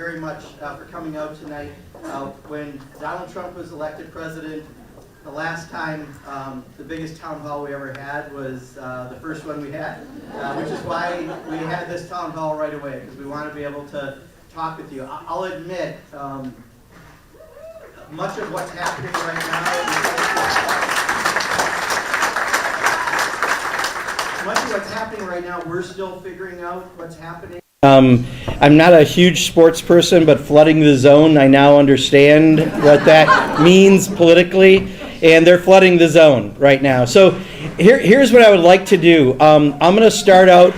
very much for coming out tonight. When Donald Trump was elected president, the last time, the biggest town hall we ever had was the first one we had, which is why we had this town hall right away, because we want to be able to talk with you. I'll admit, much of what's happening right now, we're still figuring out what's happening. I'm not a huge sports person, but flooding the zone, I now understand what that means politically, and they're flooding the zone right now. So here's what I would like to do. I'm going to start out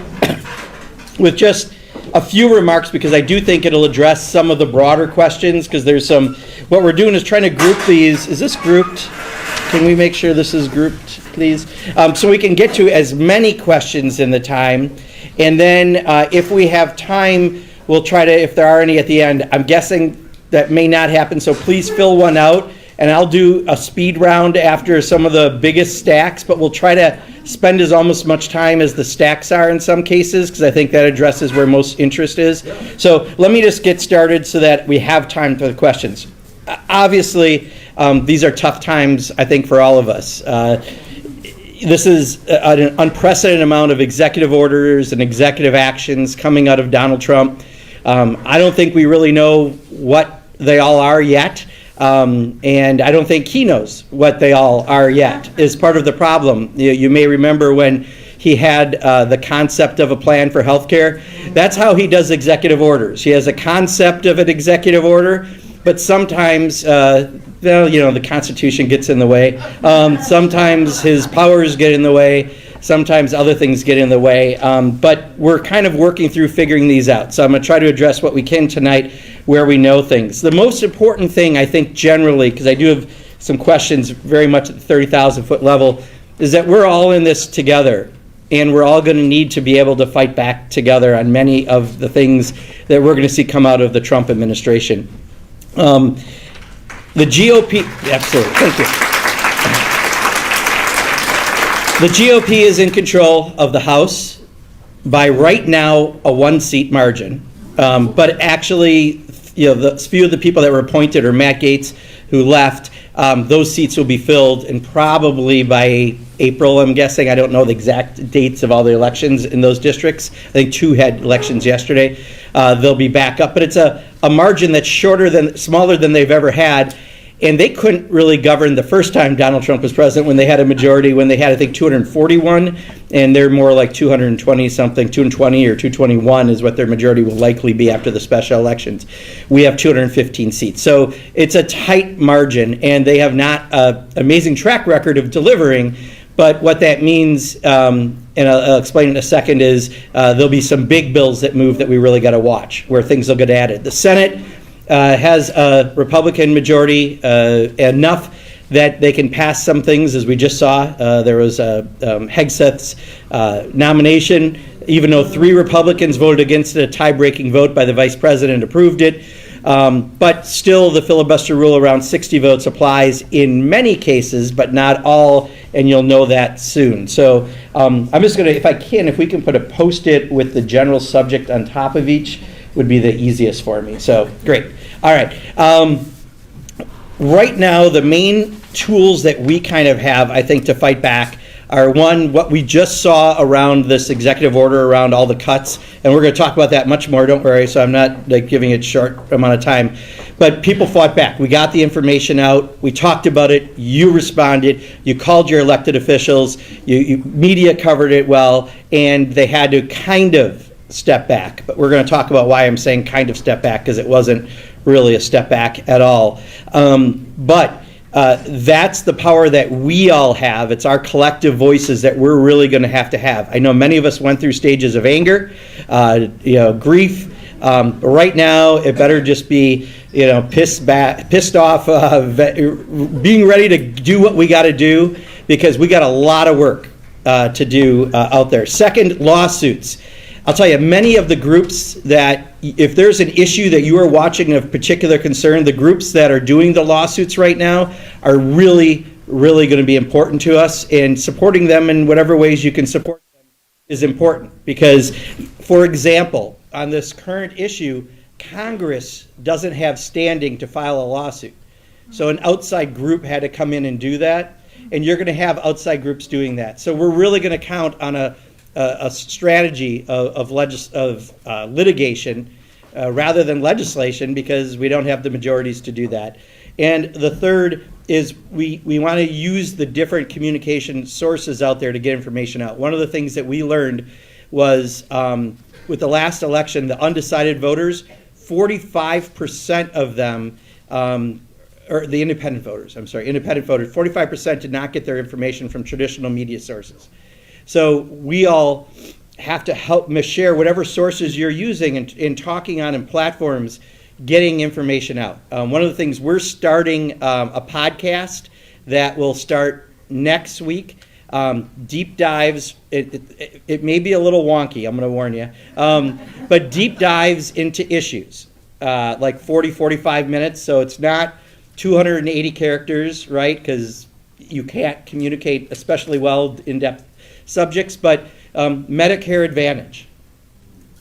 with just a few remarks, because I do think it'll address some of the broader questions, because there's some, what we're doing is trying to group these. Is this grouped? Can we make sure this is grouped, please? So we can get to as many questions in the time. And then if we have time, we'll try to, if there are any at the end. I'm guessing that may not happen, so please fill one out. And I'll do a speed round after some of the biggest stacks, but we'll try to spend as almost much time as the stacks are in some cases, because I think that addresses where most interest is. So let me just get started so that we have time for the questions. Obviously, these are tough times, I think, for all of us. This is an unprecedented amount of executive orders and executive actions coming out of Donald Trump. I don't think we really know what they all are yet. And I don't think he knows what they all are yet, is part of the problem. You may remember when he had the concept of a plan for healthcare. That's how he does executive orders. He has a concept of an executive order, but sometimes, the Constitution gets in the way. Sometimes his powers get in the way. Sometimes other things get in the way. But we're kind of working through figuring these out. So I'm going to try to address what we can tonight where we know things. The most important thing, I think, generally, because I do have some questions very much at the 30,000 foot level, is that we're all in this together. And we're all going to need to be able to fight back together on many of the things that we're going to see come out of the Trump administration. The GOP, absolutely, thank you. The GOP is in control of the House by right now a 1-seat margin. But actually, the few of the people that were appointed, or Matt Gaetz, who left, those seats will be filled, and probably by April, I'm guessing. I don't know the exact dates of all the elections in those districts. I think 2 had elections yesterday. They'll be back up, but it's a margin that's smaller than they've ever had. And they couldn't really govern the first time Donald Trump was president, when they had a majority, when they had, I think, 241, and they're more like 220-something, 220 or 221 is what their majority will likely be after the special elections. We have 215 seats. So it's a tight margin, and they have not an amazing track record of delivering. But what that means, and I'll explain in a second, is there'll be some big bills that move that we really got to watch, where things will get added. The Senate has a Republican majority, enough that they can pass some things, as we just saw. There was Hegseth's nomination, even though 3 Republicans voted against it, a tie-breaking vote by the vice president approved it. But still, the filibuster rule around 60 votes applies in many cases, but not all, and you'll know that soon. So I'm just going to, if we can put a Post-it with the general subject on top of each, would be the easiest for me. So, great. All right. Right now, the main tools that we kind of have, I think, to fight back are, one, what we just saw around this executive order around all the cuts, and we're going to talk about that much more, don't worry, so I'm not giving it a short amount of time. But people fought back. We got the information out. We talked about it. You responded. You called your elected officials. Media covered it well, and they had to kind of step back. But we're going to talk about why I'm saying kind of step back, because it wasn't really a step back at all. But that's the power that we all have. It's our collective voices that we're really going to have. I know many of us went through stages of anger, grief. But right now, it better just be, pissed off, being ready to do what we got to do, because we got a lot of work to do out there. Second, lawsuits. I'll tell you, many of the groups that, if there's an issue that you are watching of particular concern, the groups that are doing the lawsuits right now are really, really going to be important to us, and supporting them in whatever ways you can support them is important. Because, for example, on this current issue, Congress doesn't have standing to file a lawsuit. So an outside group had to come in and do that, and you're going to have outside groups doing that. So we're really going to count on a strategy of litigation rather than legislation, because we don't have the majorities to do that. And the third is we want to use the different communication sources out there to get information out. One of the things that we learned was with the last election, the undecided voters, 45% of them, or the independent voters, 45% did not get their information from traditional media sources. So we all have to help share whatever sources you're using in talking on in platforms, getting information out. One of the things, we're starting a podcast that will start next week. Deep dives, it may be a little wonky, I'm going to warn you, but deep dives into issues, like 45 minutes, so it's not 280 characters, right, because you can't communicate especially well in-depth subjects, but Medicare Advantage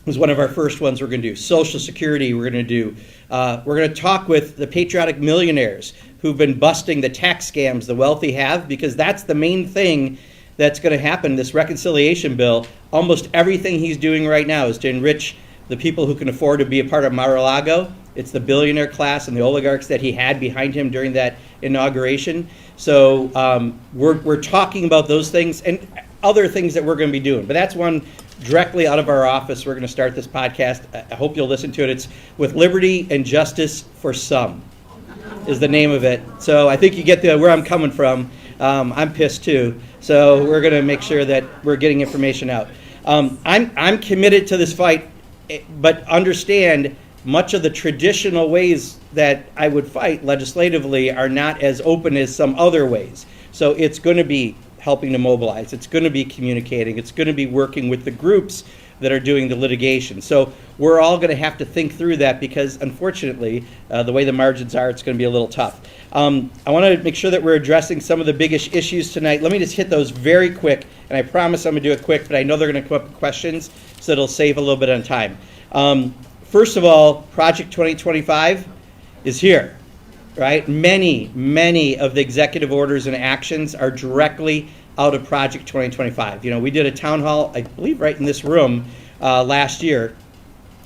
was one of our first ones we're going to do. Social Security we're going to do. We're going to talk with the patriotic millionaires who've been busting the tax scams the wealthy have, because that's the main thing that's going to happen. This reconciliation bill, almost everything he's doing right now is to enrich the people who can afford to be a part of Mar-a-Lago. It's the billionaire class and the oligarchs that he had behind him during that inauguration. So we're talking about those things and other things that we're going to be doing. But that's one directly out of our office. We're going to start this podcast. I hope you'll listen to it. It's With Liberty and Justice for Some is the name of it. So I think you get where I'm coming from. I'm pissed too. So we're going to make sure that we're getting information out. I'm committed to this fight, but understand much of the traditional ways that I would fight legislatively are not as open as some other ways. So it's going to be helping to mobilize. It's going to be communicating. It's going to be working with the groups that are doing the litigation. So we're all going to have to think through that, because unfortunately, the way the margins are, it's going to be a little tough. I want to make sure that we're addressing some of the biggest issues tonight. Let me just hit those very quick, and I promise I'm going to do it quick, but I know they're going to come up with questions, so it'll save a little bit on time. First of all, Project 2025 is here. Right? Many of the executive orders and actions are directly out of Project 2025. You know, we did a town hall, I believe right in this room last year,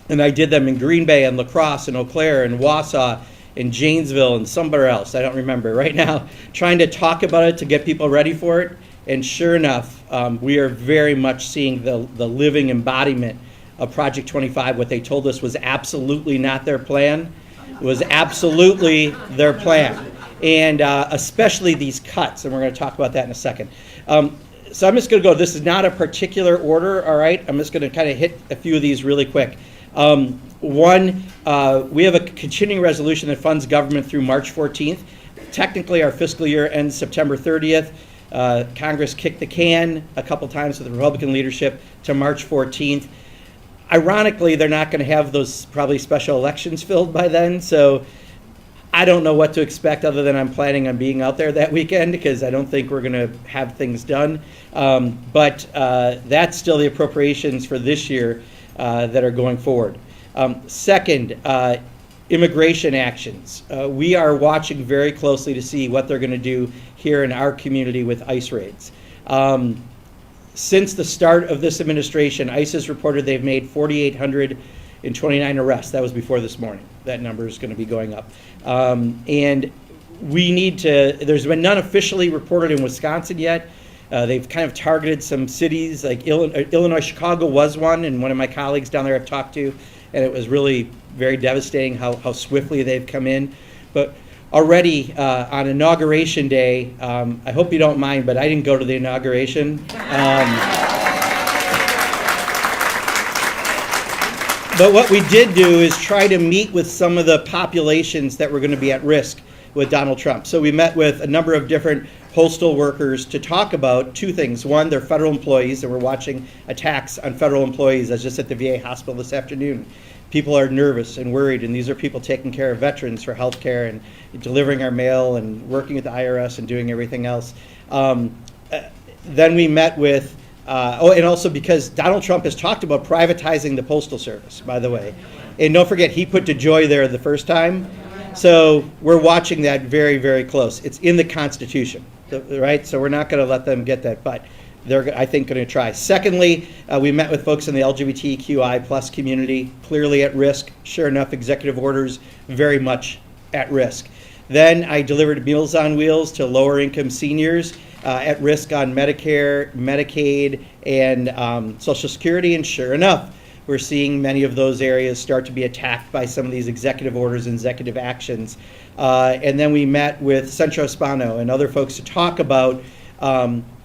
and I did them in Green Bay and La Crosse and Eau Claire and Wausau and Janesville and somewhere else, I don't remember right now, trying to talk about it to get people ready for it. And sure enough, we are very much seeing the living embodiment of Project 25. What they told us was absolutely not their plan. Was absolutely their plan, and especially these cuts, and we're going to talk about that in a second. So I'm just going to go, this is not a particular order, all right? I'm just going to kind of hit a few of these really quick. One, we have a continuing resolution that funds government through March 14th. Technically, our fiscal year ends September 30th. Congress kicked the can a couple times with the Republican leadership to March 14th. Ironically, they're not going to have those probably special elections filled by then, so I don't know what to expect other than I'm planning on being out there that weekend, because I don't think we're going to have things done. But that's still the appropriations for this year that are going forward. Second, immigration actions. We are watching very closely to see what they're going to do here in our community with ICE raids. Since the start of this administration, ICE has reported they've made 4,829 arrests. That was before this morning. That number is going to be going up. And we need to, there's been none officially reported in Wisconsin yet. They've kind of targeted some cities, like Illinois, Chicago was one, and one of my colleagues down there I've talked to, and it was really very devastating how swiftly they've come in. But already on Inauguration Day, I hope you don't mind, but I didn't go to the inauguration. But what we did do is try to meet with some of the populations that were going to be at risk with Donald Trump. So we met with a number of different postal workers to talk about two things. One, they're federal employees, and we're watching attacks on federal employees. I was just at the VA hospital this afternoon. People are nervous and worried, and these are people taking care of veterans for health care and delivering our mail and working at the IRS and doing everything else. Then we met with and also because Donald Trump has talked about privatizing the Postal Service, by the way. And don't forget, he put DeJoy there the first time. So we're watching that very, very close. It's in the Constitution, right? So we're not going to let them get that, but they're, I think, going to try. Secondly, we met with folks in the LGBTQI plus community, clearly at risk. Sure enough, executive orders very much at risk. Then I delivered Meals on Wheels to lower income seniors at risk on Medicare, Medicaid, and Social Security. And sure enough, we're seeing many of those areas start to be attacked by some of these executive orders and executive actions. And then we met with Centro Hispano and other folks to talk about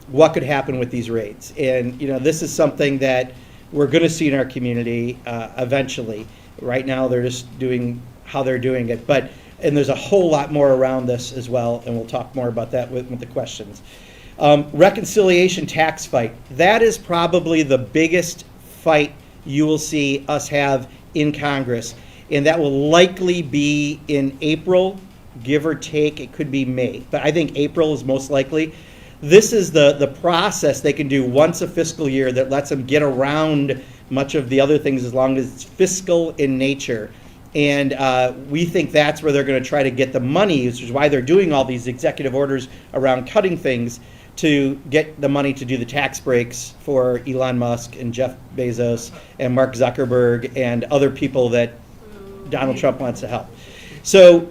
what could happen with these raids. And this is something that we're going to see in our community eventually. Right now, they're just doing how they're doing it. And there's a whole lot more around this as well, and we'll talk more about that with the questions. Reconciliation tax fight. That is probably the biggest fight you will see us have in Congress, and that will likely be in April, give or take. It could be May, but I think April is most likely. This is the process they can do once a fiscal year that lets them get around much of the other things as long as it's fiscal in nature. And we think that's where they're going to try to get the money, which is why they're doing all these executive orders around cutting things to get the money to do the tax breaks for Elon Musk and Jeff Bezos and Mark Zuckerberg and other people that Donald Trump wants to help. So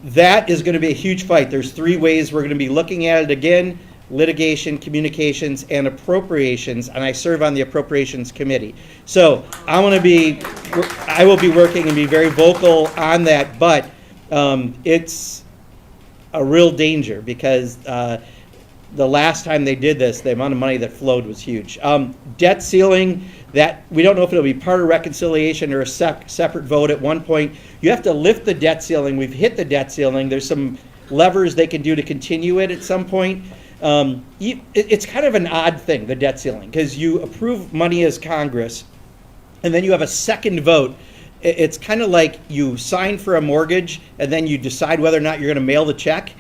that is going to be a huge fight. There's three ways we're going to be looking at it again: litigation, communications, and appropriations, and I serve on the appropriations committee. So I will be working and be very vocal on that, but it's a real danger because the last time they did this, the amount of money that flowed was huge. Debt ceiling, that we don't know if it'll be part of reconciliation or a separate vote at one point. You have to lift the debt ceiling. We've hit the debt ceiling. There's some levers they can do to continue it at some point. It's kind of an odd thing, the debt ceiling, because you approve money as Congress, and then you have a second vote. It's kind of like you sign for a mortgage, and then you decide whether or not you're going to mail the check.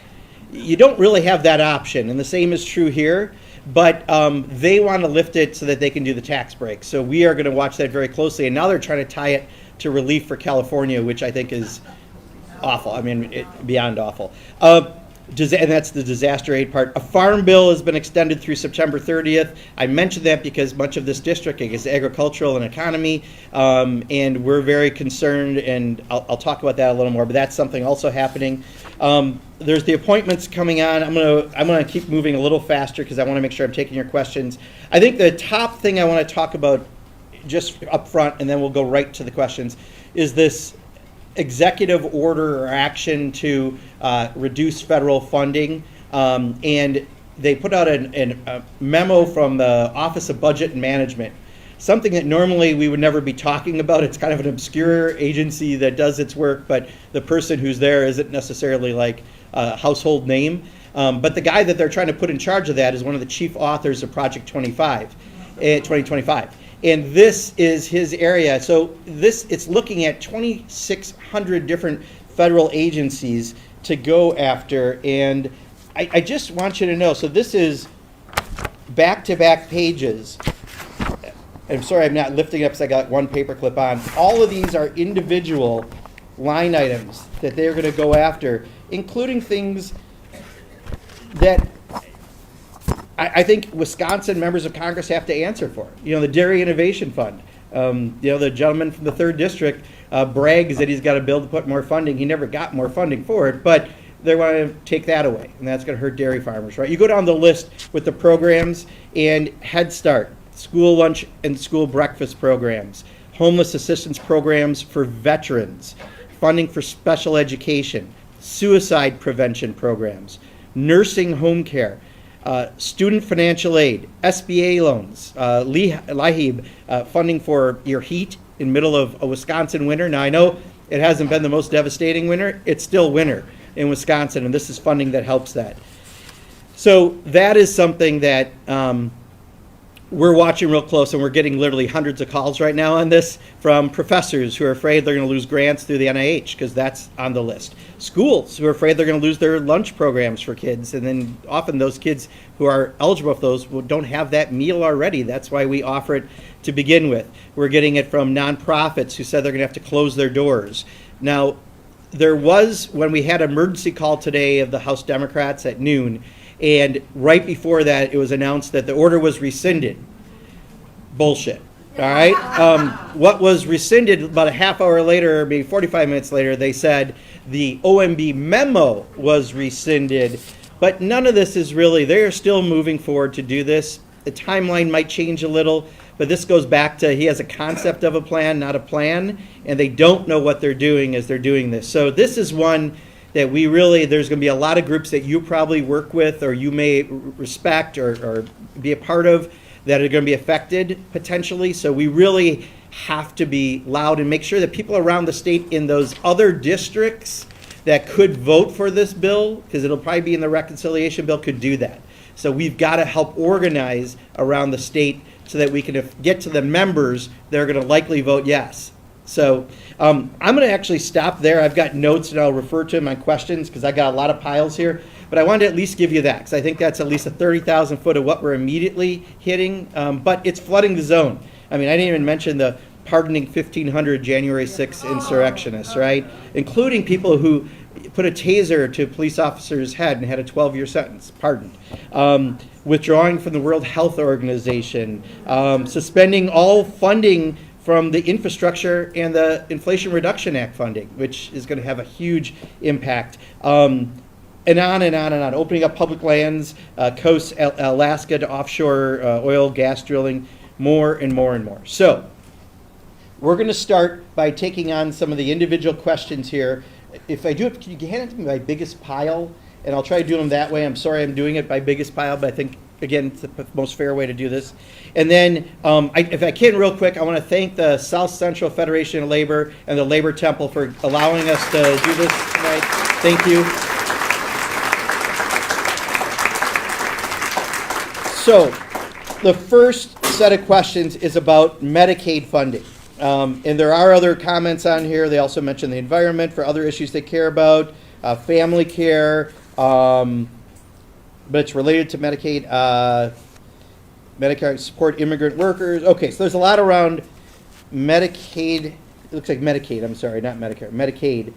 You don't really have that option, and the same is true here, but they want to lift it so that they can do the tax break. So we are going to watch that very closely, and now they're trying to tie it to relief for California, which I think is awful. I mean, beyond awful. And that's the disaster aid part. A farm bill has been extended through September 30th. I mentioned that because much of this district is agricultural and economy, and we're very concerned, and I'll talk about that a little more, but that's something also happening. There's the appointments coming on. I'm gonna keep moving a little faster because I want to make sure I'm taking your questions. I think the top thing I want to talk about just up front, and then we'll go right to the questions, is this executive order or action to reduce federal funding. And they put out a memo from the Office of Budget and Management, something that normally we would never be talking about. It's kind of an obscure agency that does its work, but the person who's there isn't necessarily like a household name. But the guy that they're trying to put in charge of that is one of the chief authors of Project 2025. And this is his area. So it's looking at 2,600 different federal agencies to go after. And I just want you to know, so this is back-to-back pages. I'm sorry I'm not lifting it up because I got one paperclip on. All of these are individual line items that they're going to go after, including things that I think Wisconsin members of Congress have to answer for. The Dairy Innovation Fund. The gentleman from the 3rd District brags that he's got a bill to put more funding. He never got more funding for it, but they want to take that away, and that's going to hurt dairy farmers, right? You go down the list with the programs, and Head Start, school lunch and school breakfast programs, homeless assistance programs for veterans, funding for special education, suicide prevention programs, nursing home care, student financial aid, SBA loans, LIHEAP, funding for your heat in middle of a Wisconsin winter. Now I know it hasn't been the most devastating winter. It's still winter in Wisconsin, and this is funding that helps that. So that is something that we're watching real close, and we're getting literally hundreds of calls right now on this from professors who are afraid they're going to lose grants through the NIH because that's on the list. Schools who are afraid they're going to lose their lunch programs for kids, and then often those kids who are eligible for those don't have that meal already. That's why we offer it to begin with. We're getting it from nonprofits who said they're going to have to close their doors. Now, there was, when we had an emergency call today of the House Democrats at noon, and right before that, it was announced that the order was rescinded. Bullshit. All right? What was rescinded about a half hour later, maybe 45 minutes later, they said the OMB memo was rescinded. But none of this is really, they're still moving forward to do this. The timeline might change a little, but this goes back to he has a concept of a plan, not a plan, and they don't know what they're doing as they're doing this. So this is one that we really, there's going to be a lot of groups that you probably work with or you may respect or be a part of that are going to be affected potentially. So we really have to be loud and make sure that people around the state in those other districts that could vote for this bill, because it'll probably be in the reconciliation bill, could do that. So we've got to help organize around the state so that we can get to the members that are going to likely vote yes. So I'm going to actually stop there. I've got notes and I'll refer to them on questions because I got a lot of piles here. But I wanted to at least give you that because I think that's at least a 30,000 foot of what we're immediately hitting. But it's flooding the zone. I mean, I didn't even mention the pardoning 1,500 January 6th insurrectionists, right? Including people who put a taser to a police officer's head and had a 12-year sentence, pardoned. Withdrawing from the World Health Organization, suspending all funding from the infrastructure and the Inflation Reduction Act funding, which is going to have a huge impact. And on and on and on. Opening up public lands, coast Alaska to offshore oil, gas drilling, more and more and more. So we're going to start by taking on some of the individual questions here. If I do it, can you hand it to me by biggest pile? And I'll try to do them that way. I'm sorry I'm doing it by biggest pile, but I think, again, it's the most fair way to do this. And then, if I can real quick, I want to thank the South Central Federation of Labor and the Labor Temple for allowing us to do this tonight. Thank you. So, the first set of questions is about Medicaid funding. And there are other comments on here. They also mention the environment for other issues they care about, family care, but it's related to Medicaid, Medicare support immigrant workers. Okay, so there's a lot around Medicaid. It looks like Medicaid, I'm sorry, not Medicare, Medicaid.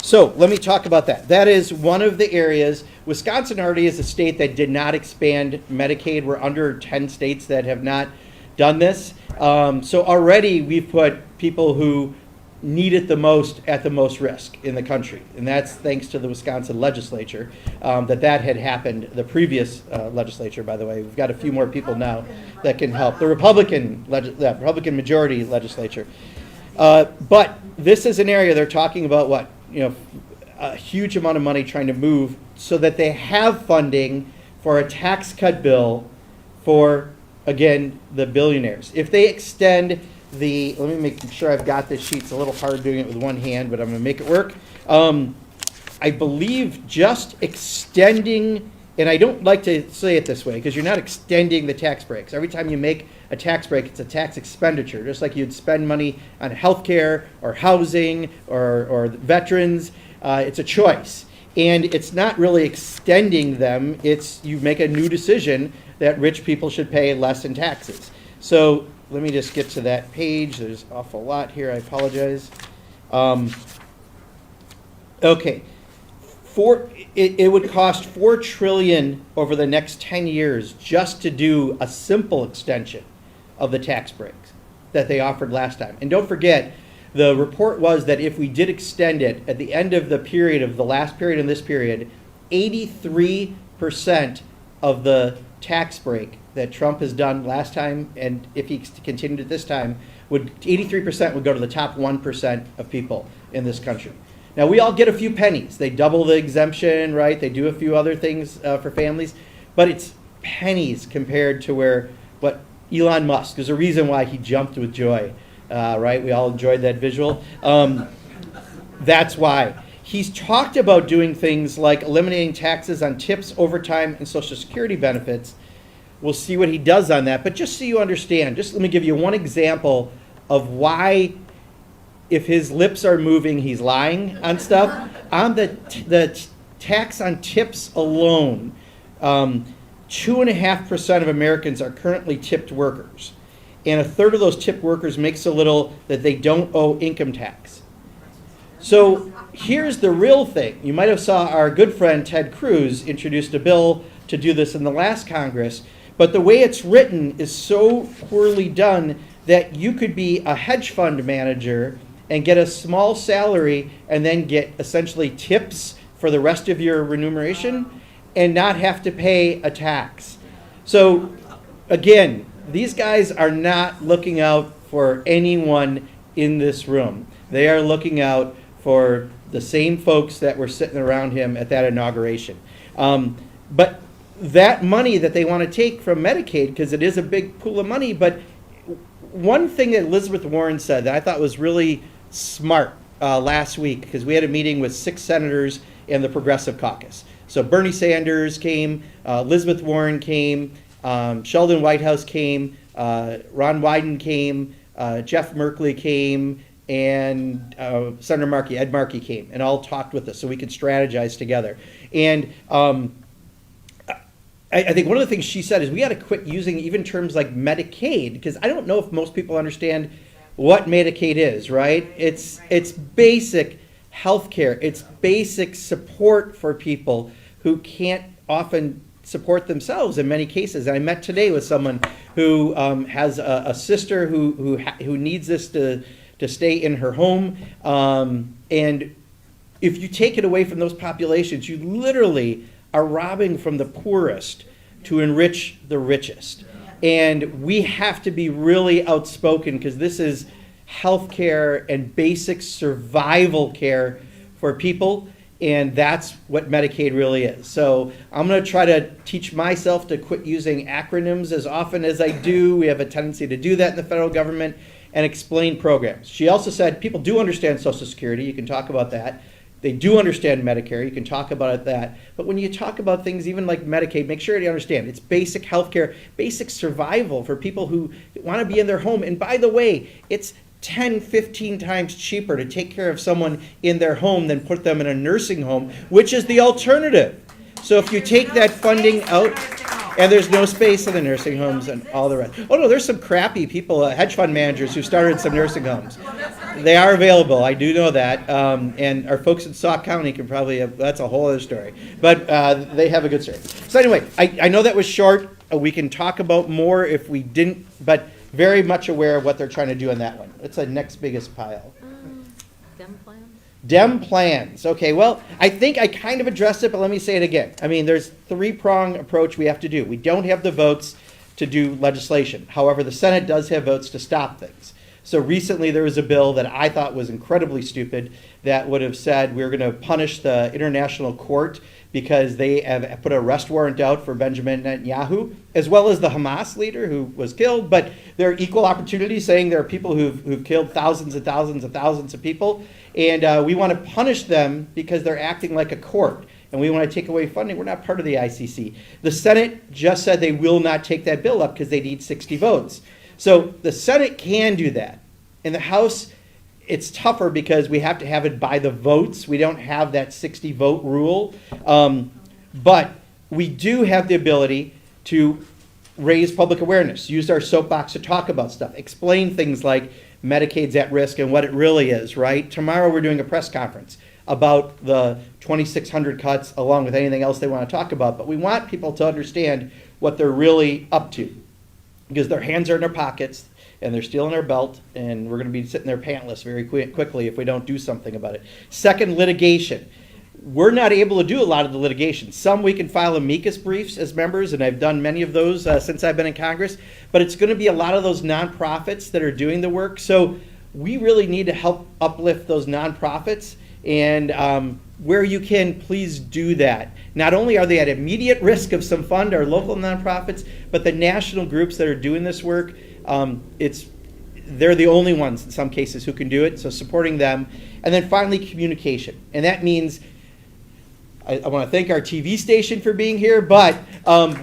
So let me talk about that. That is one of the areas. Wisconsin already is a state that did not expand Medicaid. We're under 10 states that have not done this. So already we've put people who need it the most at the most risk in the country. And that's thanks to the Wisconsin legislature, that had happened. The previous legislature, by the way, we've got a few more people now that can help. The Republican majority legislature. But this is an area they're talking about a huge amount of money trying to move so that they have funding for a tax cut bill for, again, the billionaires. If they extend let me make sure I've got this sheet. It's a little hard doing it with one hand, but I'm going to make it work. I believe just extending, and I don't like to say it this way because you're not extending the tax breaks. Every time you make a tax break, it's a tax expenditure, just like you'd spend money on healthcare or housing or veterans. It's a choice. And it's not really extending them. It's you make a new decision that rich people should pay less in taxes. So let me just get to that page. There's an awful lot here. I apologize. Okay. It would cost $4 trillion over the next 10 years just to do a simple extension of the tax breaks that they offered last time. And don't forget, the report was that if we did extend it at the end of the period of the last period and this period, 83% of the tax break that Trump has done last time, and if he continued it this time, 83% would go to the top 1% of people in this country. Now, we all get a few pennies. They double the exemption, right? They do a few other things for families, but it's pennies compared to what Elon Musk, there's a reason why he jumped with joy, right? We all enjoyed that visual. That's why. He's talked about doing things like eliminating taxes on tips, overtime, and Social Security benefits. we'll see what he does on that. But just so you understand, just let me give you one example of why, if his lips are moving, he's lying on stuff. On the tax on tips alone, 2.5% of Americans are currently tipped workers. And a third of those tipped workers make so little that they don't owe income tax. So here's the real thing. You might have saw our good friend Ted Cruz introduced a bill to do this in the last Congress, but the way it's written is so poorly done that you could be a hedge fund manager and get a small salary and then get essentially tips for the rest of your remuneration and not have to pay a tax. So again, these guys are not looking out for anyone in this room. They are looking out for the same folks that were sitting around him at that inauguration. But that money that they want to take from Medicaid, because it is a big pool of money, but one thing that Elizabeth Warren said that I thought was really smart last week, because we had a meeting with 6 senators in the Progressive Caucus. So Bernie Sanders came, Elizabeth Warren came, Sheldon Whitehouse came, Ron Wyden came, Jeff Merkley came, and Senator Ed Markey came, and all talked with us so we could strategize together. And I think one of the things she said is we got to quit using even terms like Medicaid, because I don't know if most people understand what Medicaid is, right? It's basic health care. It's basic support for people who can't often support themselves in many cases. And I met today with someone who has a sister who needs this to stay in her home. And if you take it away from those populations, you literally are robbing from the poorest to enrich the richest. And we have to be really outspoken, because this is health care and basic survival care for people. And that's what Medicaid really is. So I'm going to try to teach myself to quit using acronyms as often as I do. We have a tendency to do that in the federal government, and explain programs. She also said people do understand Social Security. You can talk about that. They do understand Medicare. You can talk about that. But when you talk about things even like Medicaid, make sure you understand it's basic health care, basic survival for people who want to be in their home. And by the way, it's 10, 15 times cheaper to take care of someone in their home than put them in a nursing home, which is the alternative. So if you take that funding out, and there's no space in the nursing homes and all the rest. Oh no, there's some crappy people, hedge fund managers who started some nursing homes. They are available, I do know that. And our folks in Sauk County can probably that's a whole other story. But they have a good story. So anyway, I know that was short. We can talk about more if we didn't, but very much aware of what they're trying to do on that one. It's the next biggest pile. Dem plans? Dem plans. Okay, well, I think I kind of addressed it, but let me say it again. I mean, there's 3-prong approach we have to do. We don't have the votes to do legislation. However, the Senate does have votes to stop things. So recently there was a bill that I thought was incredibly stupid that would have said we're going to punish the International Court because they have put an arrest warrant out for Benjamin Netanyahu, as well as the Hamas leader who was killed. But there are equal opportunities, saying there are people who've killed thousands and thousands and thousands of people. And we want to punish them because they're acting like a court. And we want to take away funding. We're not part of the ICC. The Senate just said they will not take that bill up because they need 60 votes. So the Senate can do that. In the House, it's tougher because we have to have it by the votes. We don't have that 60 vote rule. But we do have the ability to raise public awareness, use our soapbox to talk about stuff, explain things like Medicaid's at risk and what it really is, right? Tomorrow we're doing a press conference about the 2,600 cuts along with anything else they want to talk about. But we want people to understand what they're really up to, because their hands are in their pockets and they're stealing our belt, and we're going to be sitting there pantless very quickly if we don't do something about it. Second, litigation. We're not able to do a lot of the litigation. Some we can file amicus briefs as members, and I've done many of those since I've been in Congress, but it's going to be a lot of those nonprofits that are doing the work. So we really need to help uplift those nonprofits, and where you can, please do that. Not only are they at immediate risk of some fund, our local nonprofits, but the national groups that are doing this work, they're the only ones in some cases who can do it, so supporting them. And then finally, communication. And that means I want to thank our TV station for being here, but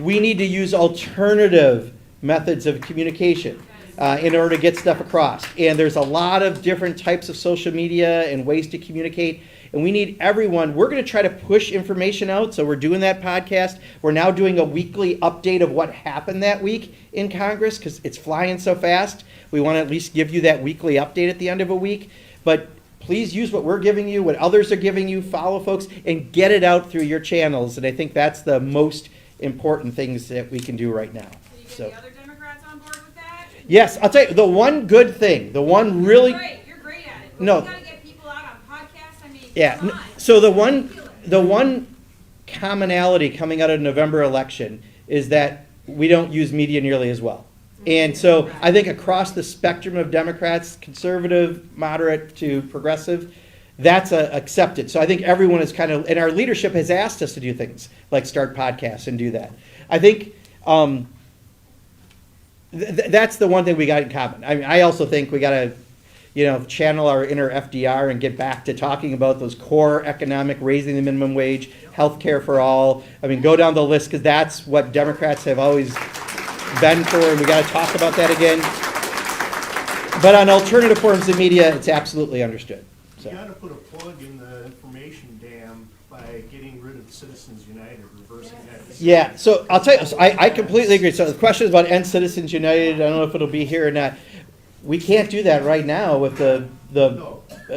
we need to use alternative methods of communication in order to get stuff across. And there's a lot of different types of social media and ways to communicate. And we need everyone. We're going to try to push information out. So we're doing that podcast. We're now doing a weekly update of what happened that week in Congress because it's flying so fast. We want to at least give you that weekly update at the end of a week. But please use what we're giving you, what others are giving you, follow folks, and get it out through your channels. And I think that's the most important things that we can do right now. Can you get the other Democrats on board with that? Yes, I'll tell you, the one good thing, the one really... You're great at it. But No. we gotta get people out on podcasts. I mean, Yeah, come on. so the one commonality coming out of the November election is that we don't use media nearly as well. And so I think across the spectrum of Democrats, conservative, moderate to progressive, that's accepted. So I think everyone is kind of, and our leadership has asked us to do things like start podcasts and do that. I think that's the one thing we got in common. I mean, I also think we got to, channel our inner FDR and get back to talking about those core economic, raising the minimum wage, health care for all. I mean, go down the list because that's what Democrats have always been for, and we got to talk about that again. But on alternative forms of media, it's absolutely understood. So. You got to put a plug in the information dam by getting rid of Citizens United, reversing that. Yeah, so I'll tell you, so I completely agree. So the question is about End Citizens United. I don't know if it'll be here or not. We can't do that right now with the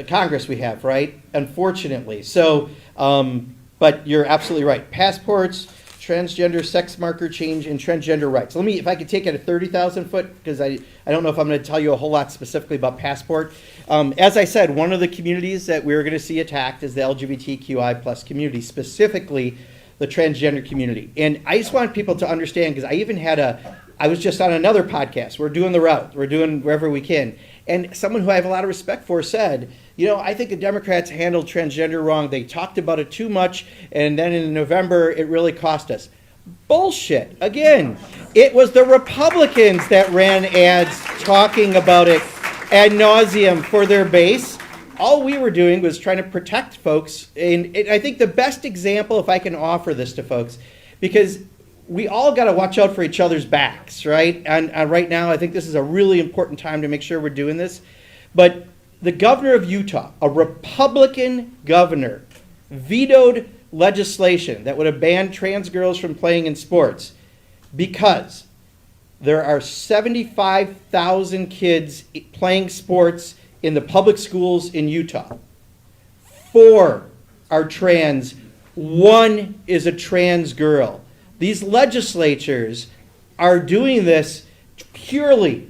Congress we have, right? Unfortunately. So, but you're absolutely right. Passports, transgender sex marker change, and transgender rights. Let me, if I could take it at 30,000 foot, because I don't know if I'm going to tell you a whole lot specifically about passport. As I said, one of the communities that we're going to see attacked is the LGBTQI plus community, specifically the transgender community. And I just want people to understand, because I was just on another podcast. We're doing the route. We're doing wherever we can. And someone who I have a lot of respect for said, I think the Democrats handled transgender wrong. They talked about it too much, and then in November, it really cost us. Bullshit. Again, it was the Republicans that ran ads talking about it ad nauseum for their base. All we were doing was trying to protect folks. And I think the best example, if I can offer this to folks, because we all got to watch out for each other's backs, right? And right now, I think this is a really important time to make sure we're doing this. But the governor of Utah, a Republican governor, vetoed legislation that would have banned trans girls from playing in sports because there are 75,000 kids playing sports in the public schools in Utah. 4 are trans, 1 is a trans girl. These legislatures are doing this purely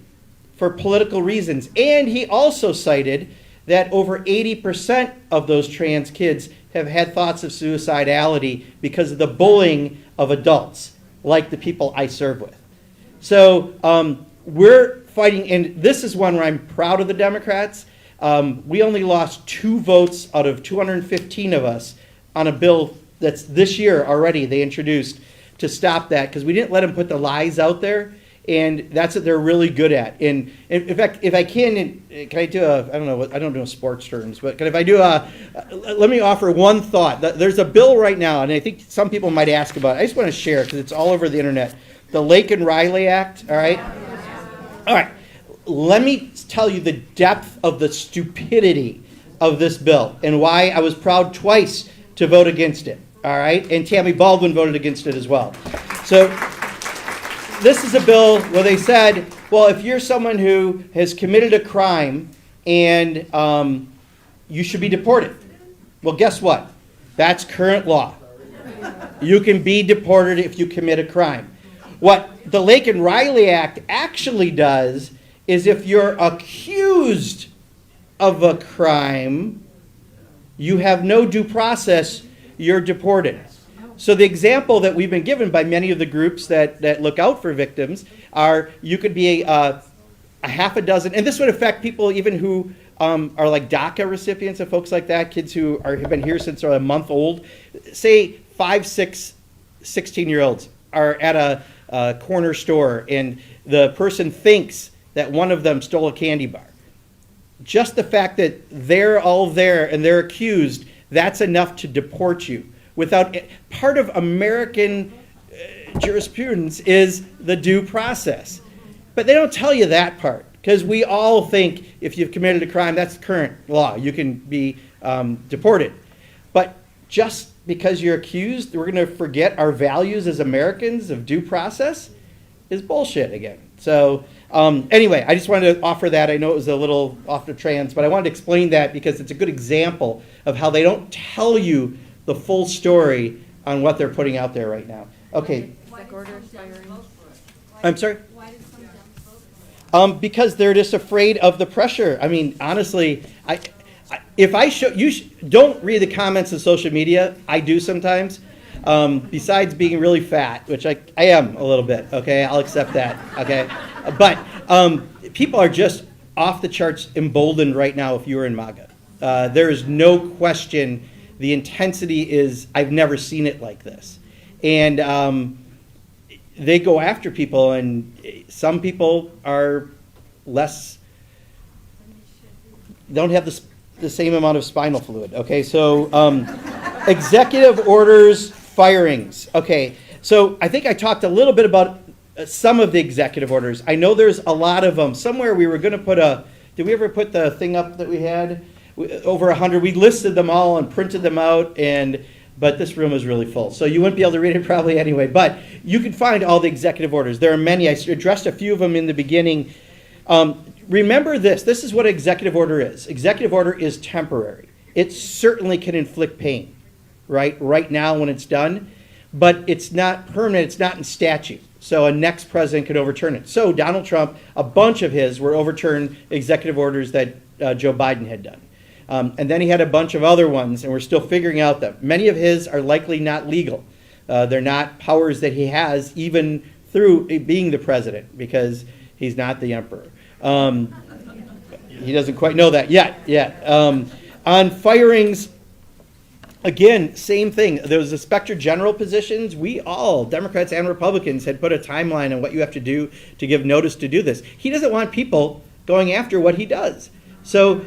for political reasons. And he also cited that over 80% of those trans kids have had thoughts of suicidality because of the bullying of adults, like the people I serve with. So we're fighting, and this is one where I'm proud of the Democrats. We only lost 2 votes out of 215 of us on a bill that's this year already they introduced to stop that, because we didn't let them put the lies out there, and that's what they're really good at. And in fact, if I can I do I don't know sports terms, but if I do let me offer one thought. There's a bill right now, and I think some people might ask about it. I just want to share it because it's all over the internet. The Lake and Riley Act, all right? All right, let me tell you the depth of the stupidity of this bill and why I was proud twice to vote against it. All right, and Tammy Baldwin voted against it as well. So this is a bill where they said, well, if you're someone who has committed a crime and you should be deported. Well, guess what? That's current law. You can be deported if you commit a crime. What the Lake and Riley Act actually does is if you're accused of a crime, you have no due process, you're deported. So the example that we've been given by many of the groups that look out for victims are you could be a half a dozen, and this would affect people even who are like DACA recipients and folks like that, kids who have been here since they're a month old. Say 5, 6, 16-year-olds are at a corner store and the person thinks that one of them stole a candy bar. Just the fact that they're all there and they're accused, that's enough to deport you. without part of American jurisprudence is the due process. But they don't tell you that part, because we all think if you've committed a crime, that's current law. You can be deported. But just because you're accused, we're going to forget our values as Americans of due process is bullshit again. So anyway, I just wanted to offer that. I know it was a little off the trans, but I wanted to explain that because it's a good example of how they don't tell you the full story on what they're putting out there right now. Okay. Exec order firing. I'm sorry? Why did some Dems vote for it? Because they're just afraid of the pressure. I mean, honestly, if I show you, don't read the comments on social media. I do sometimes. Besides being really fat, which I am a little bit. Okay, I'll accept that. Okay, but people are just off the charts emboldened right now. If you're in MAGA, there is no question. The intensity is, I've never seen it like this, and they go after people, and some people are less, don't have the same amount of spinal fluid. Okay, so executive orders, firings. Okay, so I think I talked a little bit about some of the executive orders. I know there's a lot of them. Somewhere we were going to put did we ever put the thing up that we had? Over 100. We listed them all and printed them out, but this room is really full, so you wouldn't be able to read it probably anyway. But you can find all the executive orders. There are many. I addressed a few of them in the beginning. Remember this. This is what executive order is. Executive order is temporary. It certainly can inflict pain, right now when it's done, but it's not permanent. It's not in statute. So a next president could overturn it. So Donald Trump, a bunch of his were overturned executive orders that Joe Biden had done. And then he had a bunch of other ones, and we're still figuring out them. Many of his are likely not legal. They're not powers that he has, even through being the president, because he's not the emperor. He doesn't quite know that yet. On firings, again, same thing. There was inspector general positions. We all, Democrats and Republicans, had put a timeline on what you have to do to give notice to do this. He doesn't want people going after what he does. So,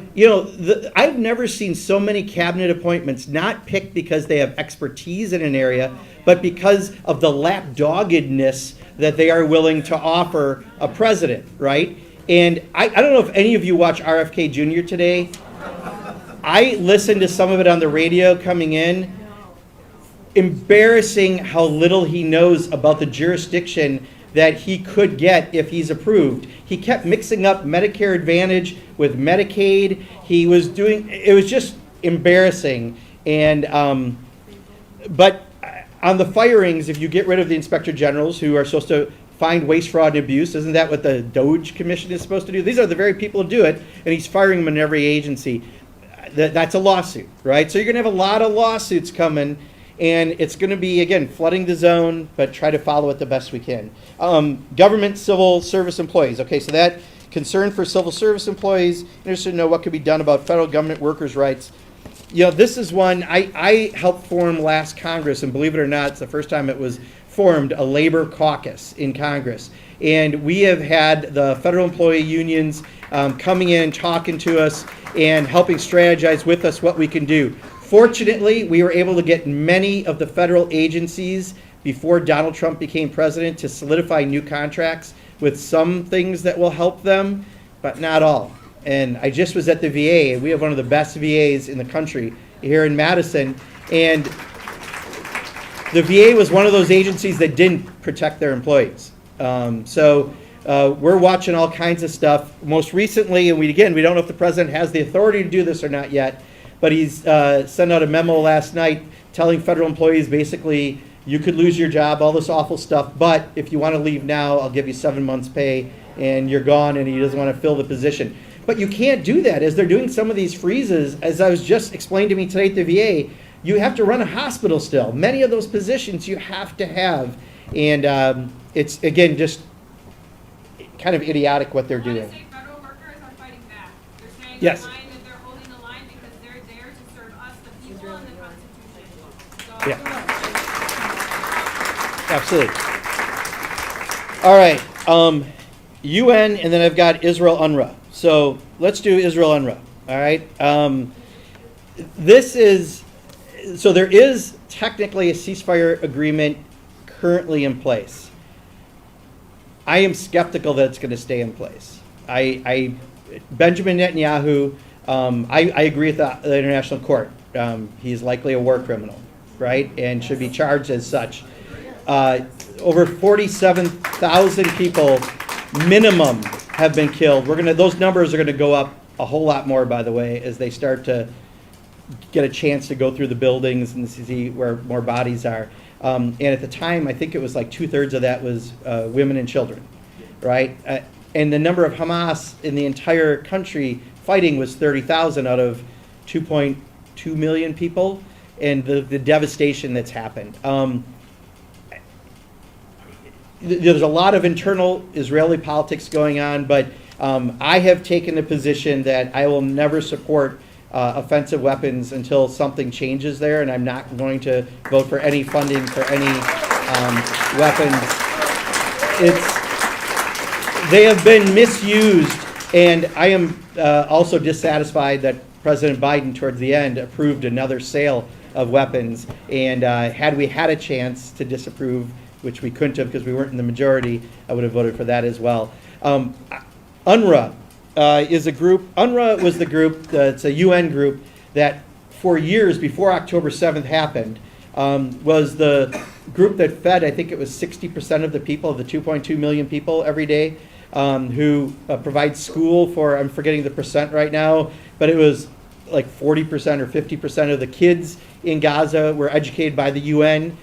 I've never seen so many cabinet appointments not picked because they have expertise in an area, but because of the lapdoggedness that they are willing to offer a president, right? And I don't know if any of you watch RFK Jr. today. I listened to some of it on the radio coming in. Embarrassing how little he knows about the jurisdiction that he could get if he's approved. He kept mixing up Medicare Advantage with Medicaid. It was just embarrassing. And but on the firings, if you get rid of the inspector generals who are supposed to find waste, fraud, and abuse, isn't that what the DOJ Commission is supposed to do? These are the very people who do it, and he's firing them in every agency. That's a lawsuit, right? So you're going to have a lot of lawsuits coming, and it's going to be, again, flooding the zone, but try to follow it the best we can. Government civil service employees. Okay, so that concern for civil service employees, interested to know what could be done about federal government workers' rights. This is one I helped form last Congress, and believe it or not, it's the first time it was formed, a labor caucus in Congress. And we have had the federal employee unions coming in, talking to us, and helping strategize with us what we can do. Fortunately, we were able to get many of the federal agencies before Donald Trump became president to solidify new contracts with some things that will help them, but not all. And I just was at the VA. We have one of the best VAs in the country here in Madison. And the VA was one of those agencies that didn't protect their employees. So we're watching all kinds of stuff. Most recently, and we don't know if the president has the authority to do this or not yet, but he's sent out a memo last night telling federal employees basically, you could lose your job, all this awful stuff, but if you want to leave now, I'll give you 7 months pay, and you're gone, and he doesn't want to fill the position. But you can't do that. As they're doing some of these freezes, as I was just explained to me today at the VA, you have to run a hospital still. Many of those positions you have to have, and it's, again, just kind of idiotic what they're I want doing. to say federal workers are fighting back. They're saying Yes. the line that they're holding the line because they're there to serve us, the people, and the Constitution. So Yeah. Absolutely. All right. UN, and then I've got Israel UNRWA. So let's do Israel UNRWA. All right. There is technically a ceasefire agreement currently in place. I am skeptical that it's going to stay in place. Benjamin Netanyahu, I agree with the International Court. He's likely a war criminal, right, and should be charged as such. Over 47,000 people minimum have been killed. Those numbers are going to go up a whole lot more, by the way, as they start to get a chance to go through the buildings and see where more bodies are. And at the time, I think it was like 2/3 of that was women and children, right? And the number of Hamas in the entire country fighting was 30,000 out of 2.2 million people, and the devastation that's happened. There's a lot of internal Israeli politics going on, but I have taken the position that I will never support offensive weapons until something changes there, and I'm not going to vote for any funding for any weapons. They have been misused, and I am also dissatisfied that President Biden, towards the end, approved another sale of weapons. And had we had a chance to disapprove, which we couldn't have because we weren't in the majority, I would have voted for that as well. UNRWA is a group. UNRWA was the group, it's a UN group that for years before October 7th happened, was the group that fed, I think it was 60% of the people, of the 2.2 million people every day, who provides school for, I'm forgetting the percent right now, but it was like 40% or 50% of the kids in Gaza were educated by the UN.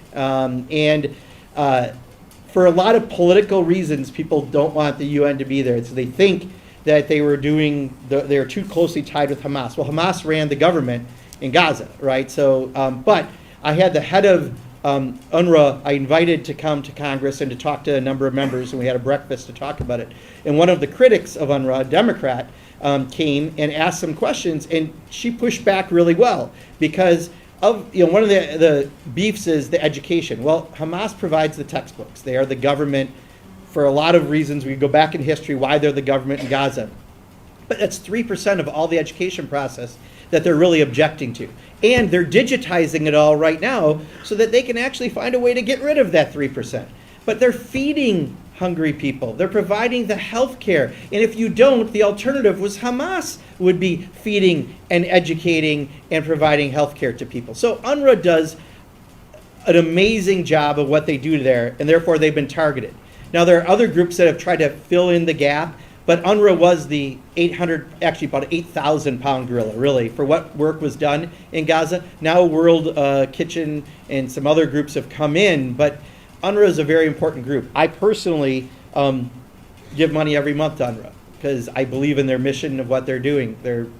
For a lot of political reasons, people don't want the UN to be there. So they think that they were too closely tied with Hamas. Well, Hamas ran the government in Gaza, right? So, but I had the head of UNRWA, I invited to come to Congress and to talk to a number of members, and we had a breakfast to talk about it. And one of the critics of UNRWA, a Democrat, came and asked some questions, and she pushed back really well because of, one of the beefs is the education. Well, Hamas provides the textbooks. They are the government for a lot of reasons. We go back in history why they're the government in Gaza. But that's 3% of all the education process that they're really objecting to. And they're digitizing it all right now so that they can actually find a way to get rid of that 3%. But they're feeding hungry people. They're providing the health care. And if you don't, the alternative was Hamas would be feeding and educating and providing health care to people. So UNRWA does an amazing job of what they do there, and therefore they've been targeted. Now, there are other groups that have tried to fill in the gap, but UNRWA was the about 8,000 pound gorilla, really, for what work was done in Gaza. Now World Kitchen and some other groups have come in, but UNRWA is a very important group. I personally give money every month to UNRWA because I believe in their mission of what they're doing.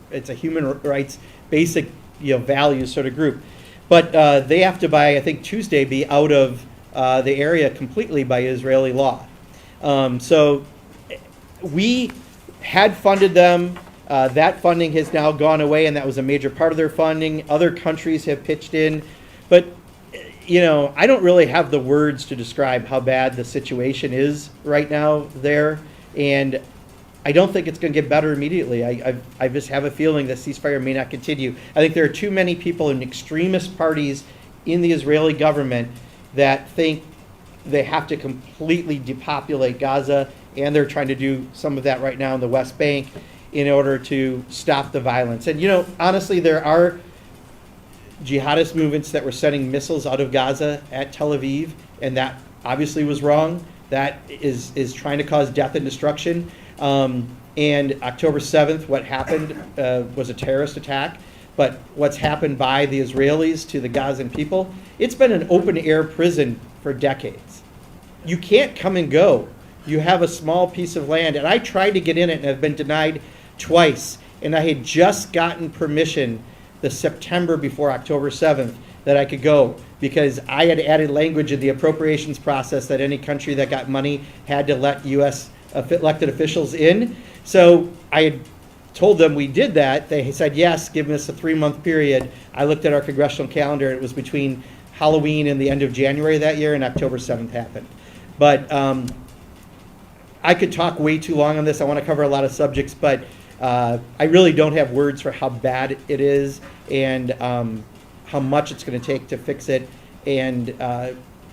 It's a human rights basic values sort of group. But they have to, by I think Tuesday, be out of the area completely by Israeli law. So we had funded them. That funding has now gone away, and that was a major part of their funding. Other countries have pitched in. But, I don't really have the words to describe how bad the situation is right now there. And I don't think it's going to get better immediately. I just have a feeling that ceasefire may not continue. I think there are too many people in extremist parties in the Israeli government that think they have to completely depopulate Gaza, and they're trying to do some of that right now in the West Bank in order to stop the violence. And, honestly, there are jihadist movements that were sending missiles out of Gaza at Tel Aviv, and that obviously was wrong. That is trying to cause death and destruction. And October 7th, what happened was a terrorist attack. But what's happened by the Israelis to the Gazan people, it's been an open-air prison for decades. You can't come and go. You have a small piece of land. And I tried to get in it and have been denied twice. And I had just gotten permission the September before October 7th that I could go because I had added language in the appropriations process that any country that got money had to let U.S. elected officials in. So I had told them we did that. They said yes, giving us a 3-month period. I looked at our congressional calendar. It was between Halloween and the end of January that year, and October 7th happened. But I could talk way too long on this. I want to cover a lot of subjects, but I really don't have words for how bad it is and how much it's going to take to fix it. And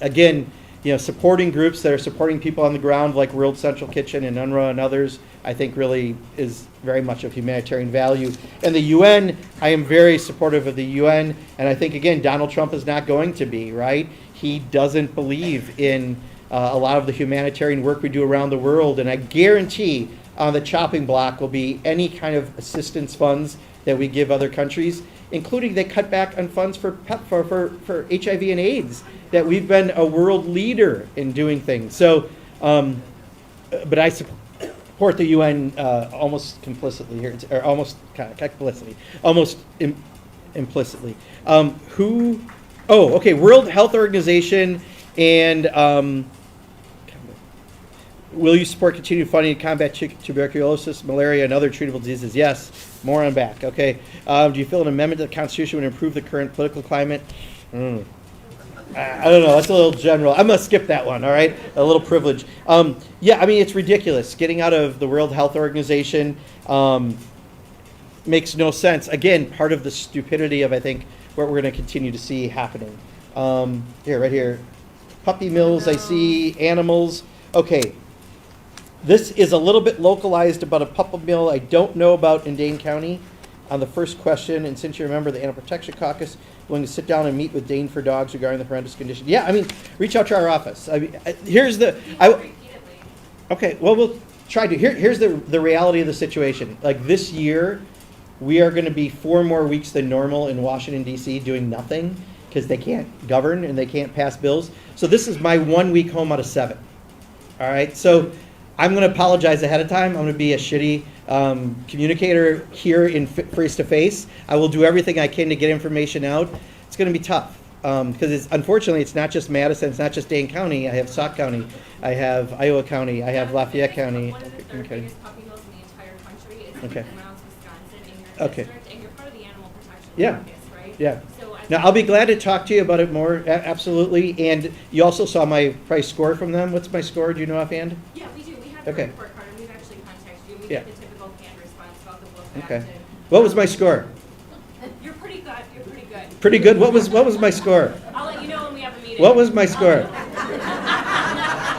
again, supporting groups that are supporting people on the ground like World Central Kitchen and UNRWA and others, I think really is very much of humanitarian value. And the UN, I am very supportive of the UN, and I think, again, Donald Trump is not going to be, right? He doesn't believe in a lot of the humanitarian work we do around the world, and I guarantee on the chopping block will be any kind of assistance funds that we give other countries, including they cut back on funds for HIV and AIDS, that we've been a world leader in doing things. So, but I support the UN almost complicitly here, or almost implicitly. World Health Organization and will you support continued funding to combat tuberculosis, malaria, and other treatable diseases? Yes. More on back. Okay. Do you feel an amendment to the Constitution would improve the current political climate? I don't know. That's a little general. I'm going to skip that one, all right? A little privilege. Yeah, I mean, it's ridiculous. Getting out of the World Health Organization makes no sense. Again, part of the stupidity of, I think, what we're going to continue to see happening. Here, right here. Puppy mills, I see. Animals. Okay. This is a little bit localized about a puppy mill I don't know about in Dane County on the first question. And since you remember the Animal Protection Caucus, willing to sit down and meet with Dane for dogs regarding the horrendous condition. Yeah, I mean, reach out to our office. I mean, here's the... Okay, well, we'll try to. Here's the reality of the situation. Like this year, we are going to be 4 more weeks than normal in Washington, D.C. doing nothing because they can't govern and they can't pass bills. So this is my 1 week home out of 7. All right, so I'm going to apologize ahead of time. I'm going to be a shitty communicator here in face-to-face. I will do everything I can to get information out. It's going to be tough because unfortunately it's not just Madison, it's not just Dane County. I have Sauk County, I have Iowa County, I have Lafayette County. One of the third biggest puppy mills in the entire country is in Okay. Mounds, Wisconsin, in your Okay. district, and you're part of the Animal Protection Yeah. Caucus, right? Yeah. So I Now, I'll be glad to talk to you about it more, absolutely. And you also saw my price score from them. What's my score? Do you know offhand? Yeah, we do. We have the Okay. report card, and we've actually contacted you. We Yeah. get the typical canned response about the book Okay. back What was my score? You're pretty good. You're pretty good. Pretty good. What was my score? I'll let you know when we have a meeting. What was my score?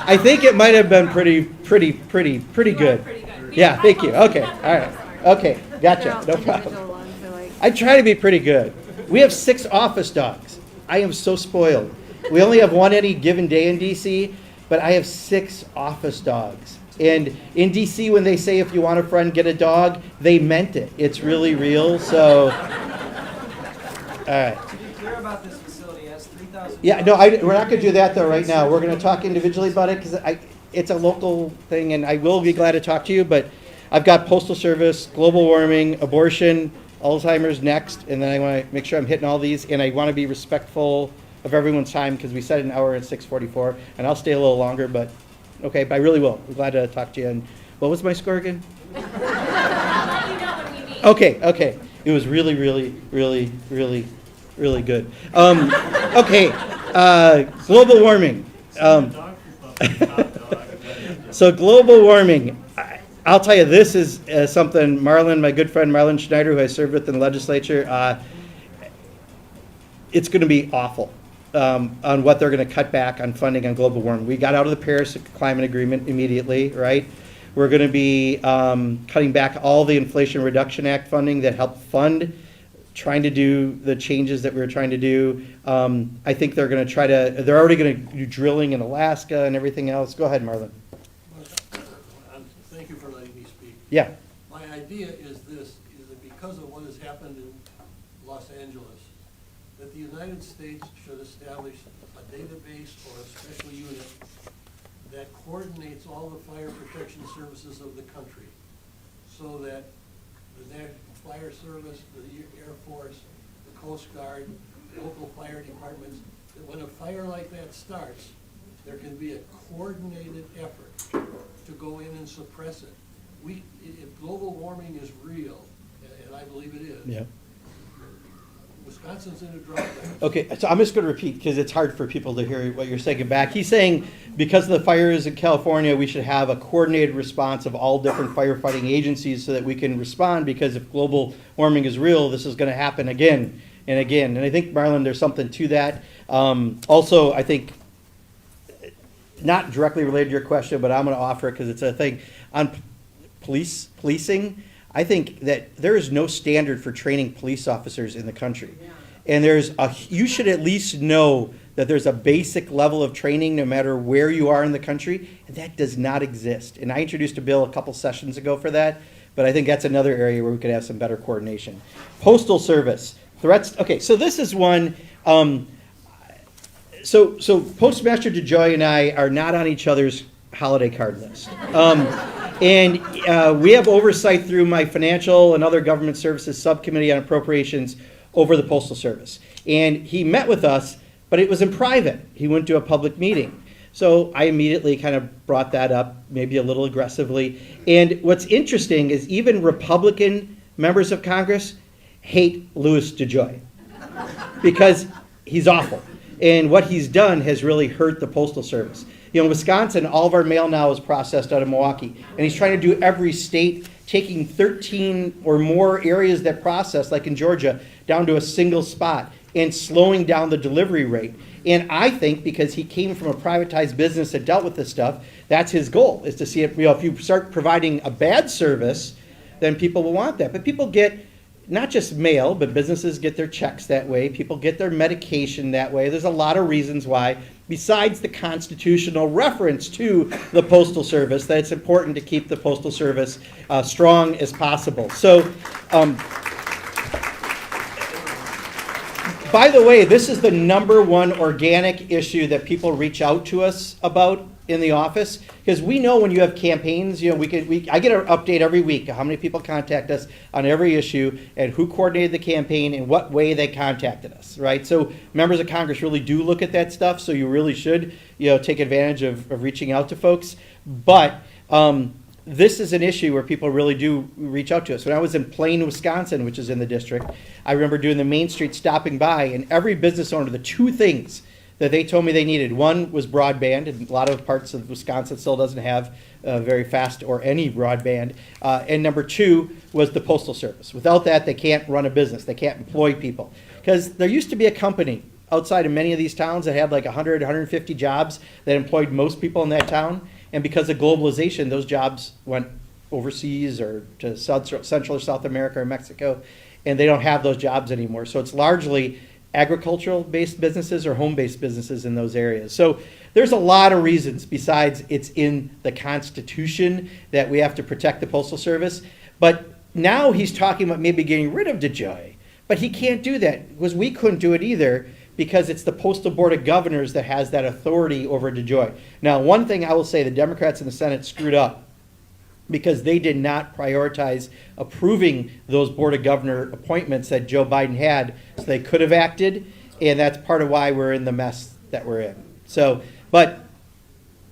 I think it might have been pretty You are good. pretty good. We Yeah, have thank high you. hopes. Okay, We all have right. high hopes. Okay, gotcha. No problem. I try to be pretty good. We have 6 office dogs. I am so spoiled. We only have 1 any given day in DC, but I have 6 office dogs. And in DC, when they say if you want a friend, get a dog, they meant it. It's really real. So, all right. To be clear about this facility, it has 3,000. Yeah, no, we're not going to do that though right now. We're going to talk individually about it because it's a local thing, and I will be glad to talk to you. But I've got postal service, global warming, abortion, Alzheimer's next, and then I want to make sure I'm hitting all these, and I want to be respectful of everyone's time because we said an hour at 6:44, and I'll stay a little longer, but okay, but I really will. I'm glad to talk to you. And what was my score again? I'll let you know when we meet. Okay. It was really good. Okay, global warming. So global warming. I'll tell you, this is something Marlon, my good friend Marlon Schneider, who I served with in the legislature, it's going to be awful on what they're going to cut back on funding on global warming. We got out of the Paris Climate Agreement immediately, right? We're going to be cutting back all the Inflation Reduction Act funding that helped fund trying to do the changes that we were trying to do. I think they're going to they're already going to do drilling in Alaska and everything else. Go ahead, Marlon. Thank you for letting me speak. Yeah. My idea is this, is that because of what has happened in Los Angeles, that the United States should establish a database or a special unit that coordinates all the fire protection services of the country, so that the National Fire Service, the Air Force, the Coast Guard, local fire departments, that when a fire like that starts, there can be a coordinated effort to go in and suppress it. If global warming is real, and I believe it is, Yeah. Wisconsin's in a drought. Okay, so I'm just going to repeat because it's hard for people to hear what you're saying back. He's saying because of the fires in California, we should have a coordinated response of all different firefighting agencies so that we can respond, because if global warming is real, this is going to happen again And again, and I think, Marlon, there's something to that. Also, I think, not directly related to your question, but I'm going to offer it because it's a thing on policing. I think that there is no standard for training police officers in the country. And you should at least know that there's a basic level of training no matter where you are in the country, and that does not exist. And I introduced a bill a couple sessions ago for that, but I think that's another area where we could have some better coordination. Postal Service, threats, okay, so this is one, so Postmaster DeJoy and I are not on each other's holiday card list. And we have oversight through my Financial and Other Government Services Subcommittee on Appropriations over the Postal Service. And he met with us, but it was in private. He went to a public meeting. So I immediately kind of brought that up, maybe a little aggressively. And what's interesting is even Republican members of Congress hate Louis DeJoy because he's awful. And what he's done has really hurt the Postal Service. You know, in Wisconsin, all of our mail now is processed out of Milwaukee. And he's trying to do every state, taking 13 or more areas that process, like in Georgia, down to a single spot and slowing down the delivery rate. And I think because he came from a privatized business that dealt with this stuff, that's his goal, is to see it, you know, if you start providing a bad service, then people will want that. But people get not just mail, but businesses get their checks that way. People get their medication that way. There's a lot of reasons why, besides the constitutional reference to the Postal Service, that it's important to keep the Postal Service strong as possible. So, by the way, this is the #1 organic issue that people reach out to us about in the office, because we know when you have campaigns, you know, I get an update every week of how many people contact us on every issue and who coordinated the campaign and what way they contacted us, right? So members of Congress really do look at that stuff, so you really should, you know, take advantage of reaching out to folks. But this is an issue where people really do reach out to us. When I was in Plain, Wisconsin, which is in the district, I remember doing the Main Street stopping by, and every business owner, the two things that they told me they needed. One was broadband, and a lot of parts of Wisconsin still doesn't have very fast or any broadband. And number two was the Postal Service. Without that, they can't run a business. They can't employ people. Because there used to be a company outside of many of these towns that had like 100, 150 jobs that employed most people in that town. And because of globalization, those jobs went overseas or to Central or South America or Mexico, and they don't have those jobs anymore. So it's largely agricultural-based businesses or home-based businesses in those areas. So there's a lot of reasons besides it's in the Constitution that we have to protect the Postal Service. But now he's talking about maybe getting rid of DeJoy. But he can't do that because we couldn't do it either because it's the Postal Board of Governors that has that authority over DeJoy. Now, one thing I will say, the Democrats in the Senate screwed up because they did not prioritize approving those Board of Governor appointments that Joe Biden had, so they could have acted, and that's part of why we're in the mess that we're in. So, but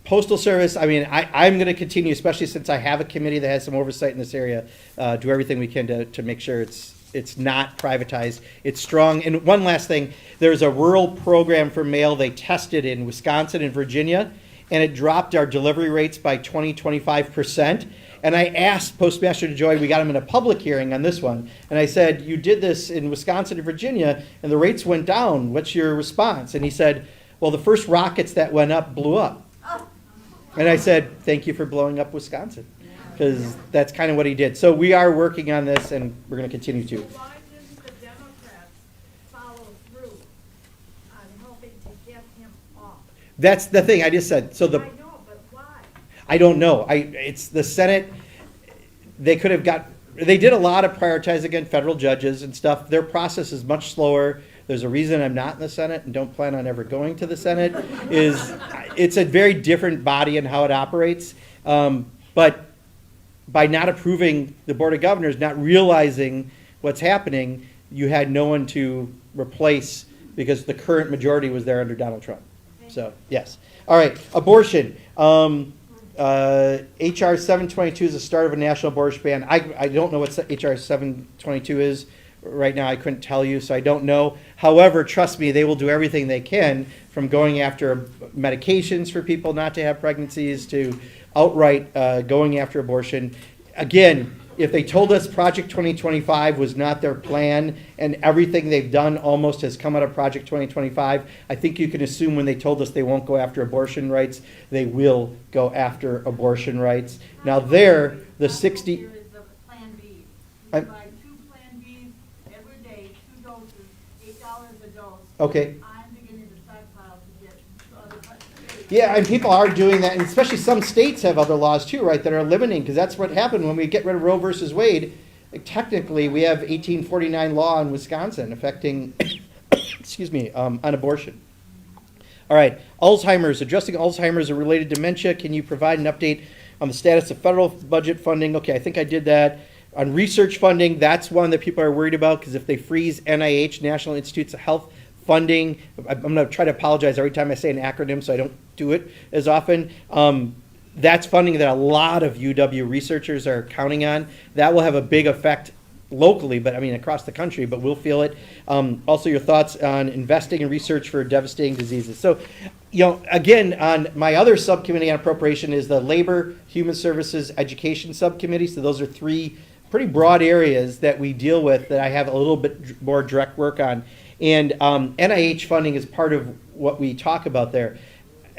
Postal Service, I mean, I'm going to continue, especially since I have a committee that has some oversight in this area, do everything we can to make sure it's not privatized, it's strong. And one last thing, there's a rural program for mail they tested in Wisconsin and Virginia, and it dropped our delivery rates by 25%. And I asked Postmaster DeJoy, we got him in a public hearing on this one, and I said, you did this in Wisconsin and Virginia, and the rates went down. What's your response? And he said, well, the first rockets that went up blew up. And I said, thank you for blowing up Wisconsin, because that's kind of what he did. So we are working on this, and we're going to continue to. Why didn't the Democrats follow through on helping to get him off? That's the thing I just said. So I know, but why? I don't know. It's the Senate. They could have they did a lot of prioritizing against federal judges and stuff. Their process is much slower. There's a reason I'm not in the Senate and don't plan on ever going to the Senate. It's a very different body and how it operates. But by not approving the Board of Governors, not realizing what's happening, you had no one to replace because the current majority was there under Donald Trump. So, yes. All right, abortion. HR 722 is the start of a national abortion ban. I don't know what HR 722 is right now. I couldn't tell you, so I don't know. However, trust me, they will do everything they can, from going after medications for people not to have pregnancies to outright going after abortion. Again, if they told us Project 2025 was not their plan and everything they've done almost has come out of Project 2025, I think you can assume when they told us they won't go after abortion rights, they will go after abortion rights. Now there, the 60... Here is the Plan B. You I'm- buy 2 Plan Bs every day, 2 doses, $8 a dose. Okay. I'm beginning to stockpile to get to other countries. Yeah, and people are doing that, and especially some states have other laws too, right, that are limiting, because that's what happened when we get rid of Roe versus Wade. Technically, we have 1849 law in Wisconsin affecting, excuse me, on abortion. All right, Alzheimer's, addressing Alzheimer's or related dementia. Can you provide an update on the status of federal budget funding? Okay, I think I did that. On research funding, that's one that people are worried about, because if they freeze NIH, National Institutes of Health funding, I'm going to try to apologize every time I say an acronym so I don't do it as often. That's funding that a lot of UW researchers are counting on. That will have a big effect locally, but I mean across the country, but we'll feel it. Also your thoughts on investing in research for devastating diseases. So, again, on my other subcommittee on appropriation is the Labor, Human Services, Education Subcommittee. So those are 3 pretty broad areas that we deal with that I have a little bit more direct work on. And NIH funding is part of what we talk about there.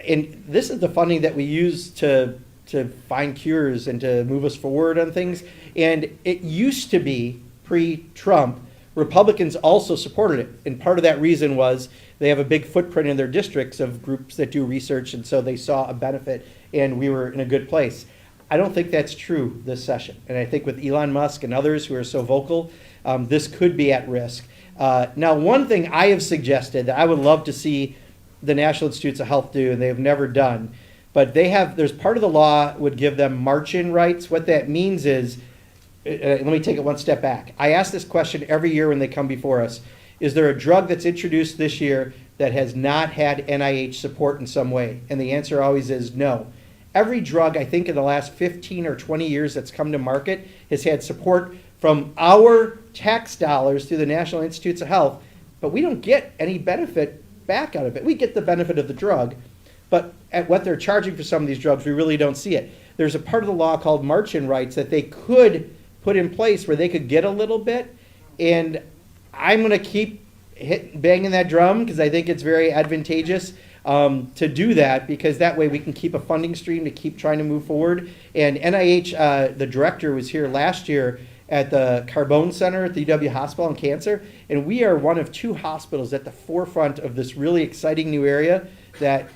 And this is the funding that we use to find cures and to move us forward on things. And it used to be, pre-Trump, Republicans also supported it. And part of that reason was they have a big footprint in their districts of groups that do research, and so they saw a benefit, and we were in a good place. I don't think that's true this session. And I think with Elon Musk and others who are so vocal, this could be at risk. Now, one thing I have suggested that I would love to see the National Institutes of Health do, and they have never done, but there's part of the law would give them march-in rights. What that means is, let me take it one step back. I ask this question every year when they come before us. Is there a drug that's introduced this year that has not had NIH support in some way? And the answer always is no. Every drug, I think, in the last 15 or 20 years that's come to market has had support from our tax dollars through the National Institutes of Health, but we don't get any benefit back out of it. We get the benefit of the drug, but at what they're charging for some of these drugs, we really don't see it. There's a part of the law called march-in rights that they could put in place where they could get a little bit, and I'm going to keep banging that drum because I think it's very advantageous to do that, because that way we can keep a funding stream to keep trying to move forward. And NIH, the director was here last year at the Carbone Center at the UW Hospital on Cancer, and we are one of 2 hospitals at the forefront of this really exciting new area that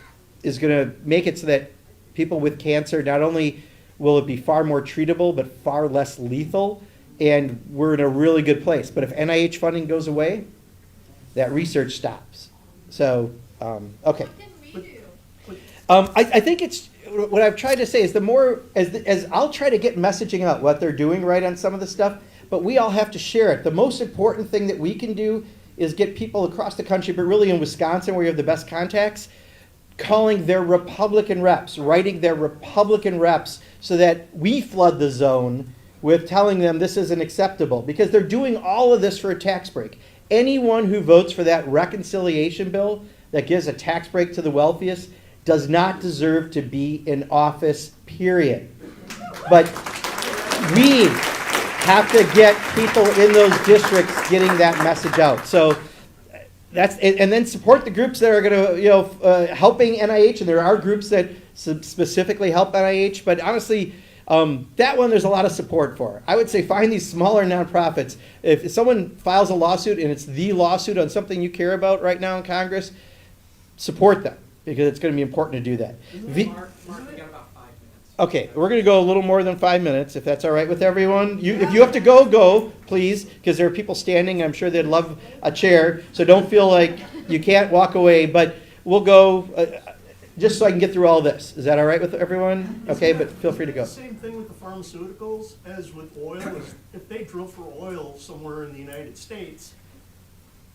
is going to make it so that people with cancer, not only will it be far more treatable, but far less lethal, and we're in a really good place. But if NIH funding goes away, that research stops. So, okay. What can we do? I think it's, what I've tried to say is the more, as I'll try to get messaging out what they're doing right on some of the stuff, but we all have to share it. The most important thing that we can do is get people across the country, but really in Wisconsin where you have the best contacts, calling their Republican reps, writing their Republican reps so that we flood the zone with telling them this isn't acceptable, because they're doing all of this for a tax break. Anyone who votes for that reconciliation bill that gives a tax break to the wealthiest does not deserve to be in office, period. But we have to get people in those districts getting that message out. So that's, and then support the groups that are going to, helping NIH, and there are groups that specifically help NIH, but honestly, that one there's a lot of support for. I would say find these smaller nonprofits. If someone files a lawsuit and it's the lawsuit on something you care about right now in Congress, support them, because it's going to be important to do that. Mark, we got about 5 minutes. Okay, we're going to go a little more than 5 minutes, if that's all right with everyone. If you have to go, please, because there are people standing. I'm sure they'd love a chair, so don't feel like you can't walk away. But we'll go, just so I can get through all this. Is that all right with everyone? Okay, but feel free to go. The same thing with the pharmaceuticals as with oil. Is if they drill for oil somewhere in the United States,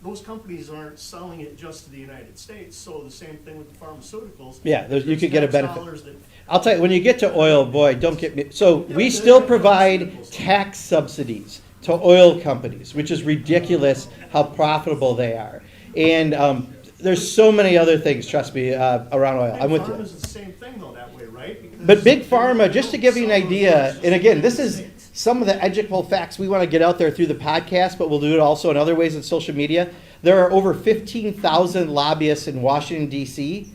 those companies aren't selling it just to the United States. So the same thing with the pharmaceuticals. Yeah, you could get a benefit. That, I'll tell you, when you get to oil, boy, don't get me. So we still provide tax subsidies to oil companies, which is ridiculous how profitable they are. And there's so many other things, trust me, around oil. I'm with you. Big Pharma's the same thing though that way, right? Because But Big Pharma, just to give you an idea, and again, this is some of the educational facts we want to get out there through the podcast, but we'll do it also in other ways in social media. There are over 15,000 lobbyists in Washington, D.C.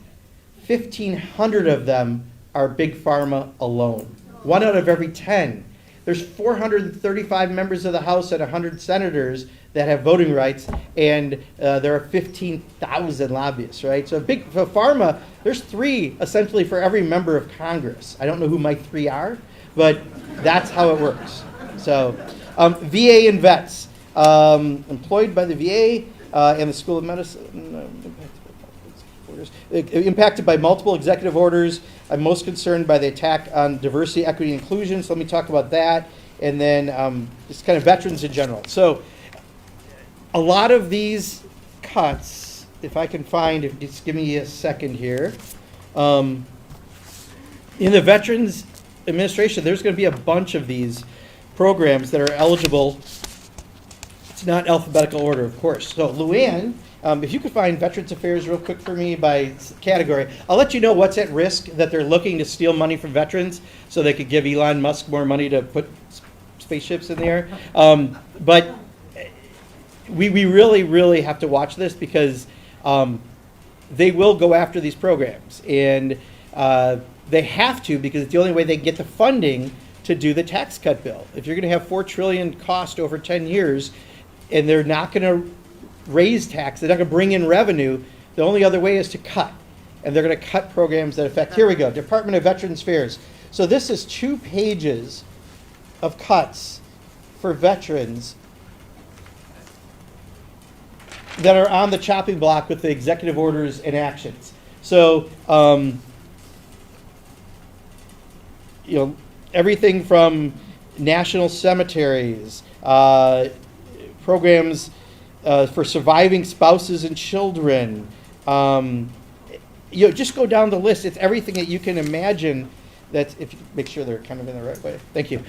1,500 of them are big pharma alone. 1 out of every 10. There's 435 members of the House and 100 senators that have voting rights, and there are 15,000 lobbyists, right? So for pharma, there's 3 essentially for every member of Congress. I don't know who my 3 are, but that's how it works. So VA and vets, employed by the VA and the School of Medicine, impacted by multiple executive orders. I'm most concerned by the attack on diversity, equity, and inclusion. So let me talk about that, and then just kind of veterans in general. So a lot of these cuts, if I can find, just give me a second here. In the Veterans Administration, there's going to be a bunch of these programs that are eligible. It's not alphabetical order, of course. So Luann, if you could find Veterans Affairs real quick for me by category, I'll let you know what's at risk that they're looking to steal money from veterans so they could give Elon Musk more money to put spaceships in the air. But we really, really have to watch this because they will go after these programs. And they have to because it's the only way they can get the funding to do the tax cut bill. If you're going to have $4 trillion cost over 10 years and they're not going to raise tax, they're not going to bring in revenue, the only other way is to cut. And they're going to cut programs that affect, here we go, Department of Veterans Affairs. So this is 2 pages of cuts for veterans that are on the chopping block with the executive orders and actions. So, everything from national cemeteries, programs for surviving spouses and children. Just go down the list. It's everything that you can imagine. That's, if you make sure they're kind of in the right way. Thank you.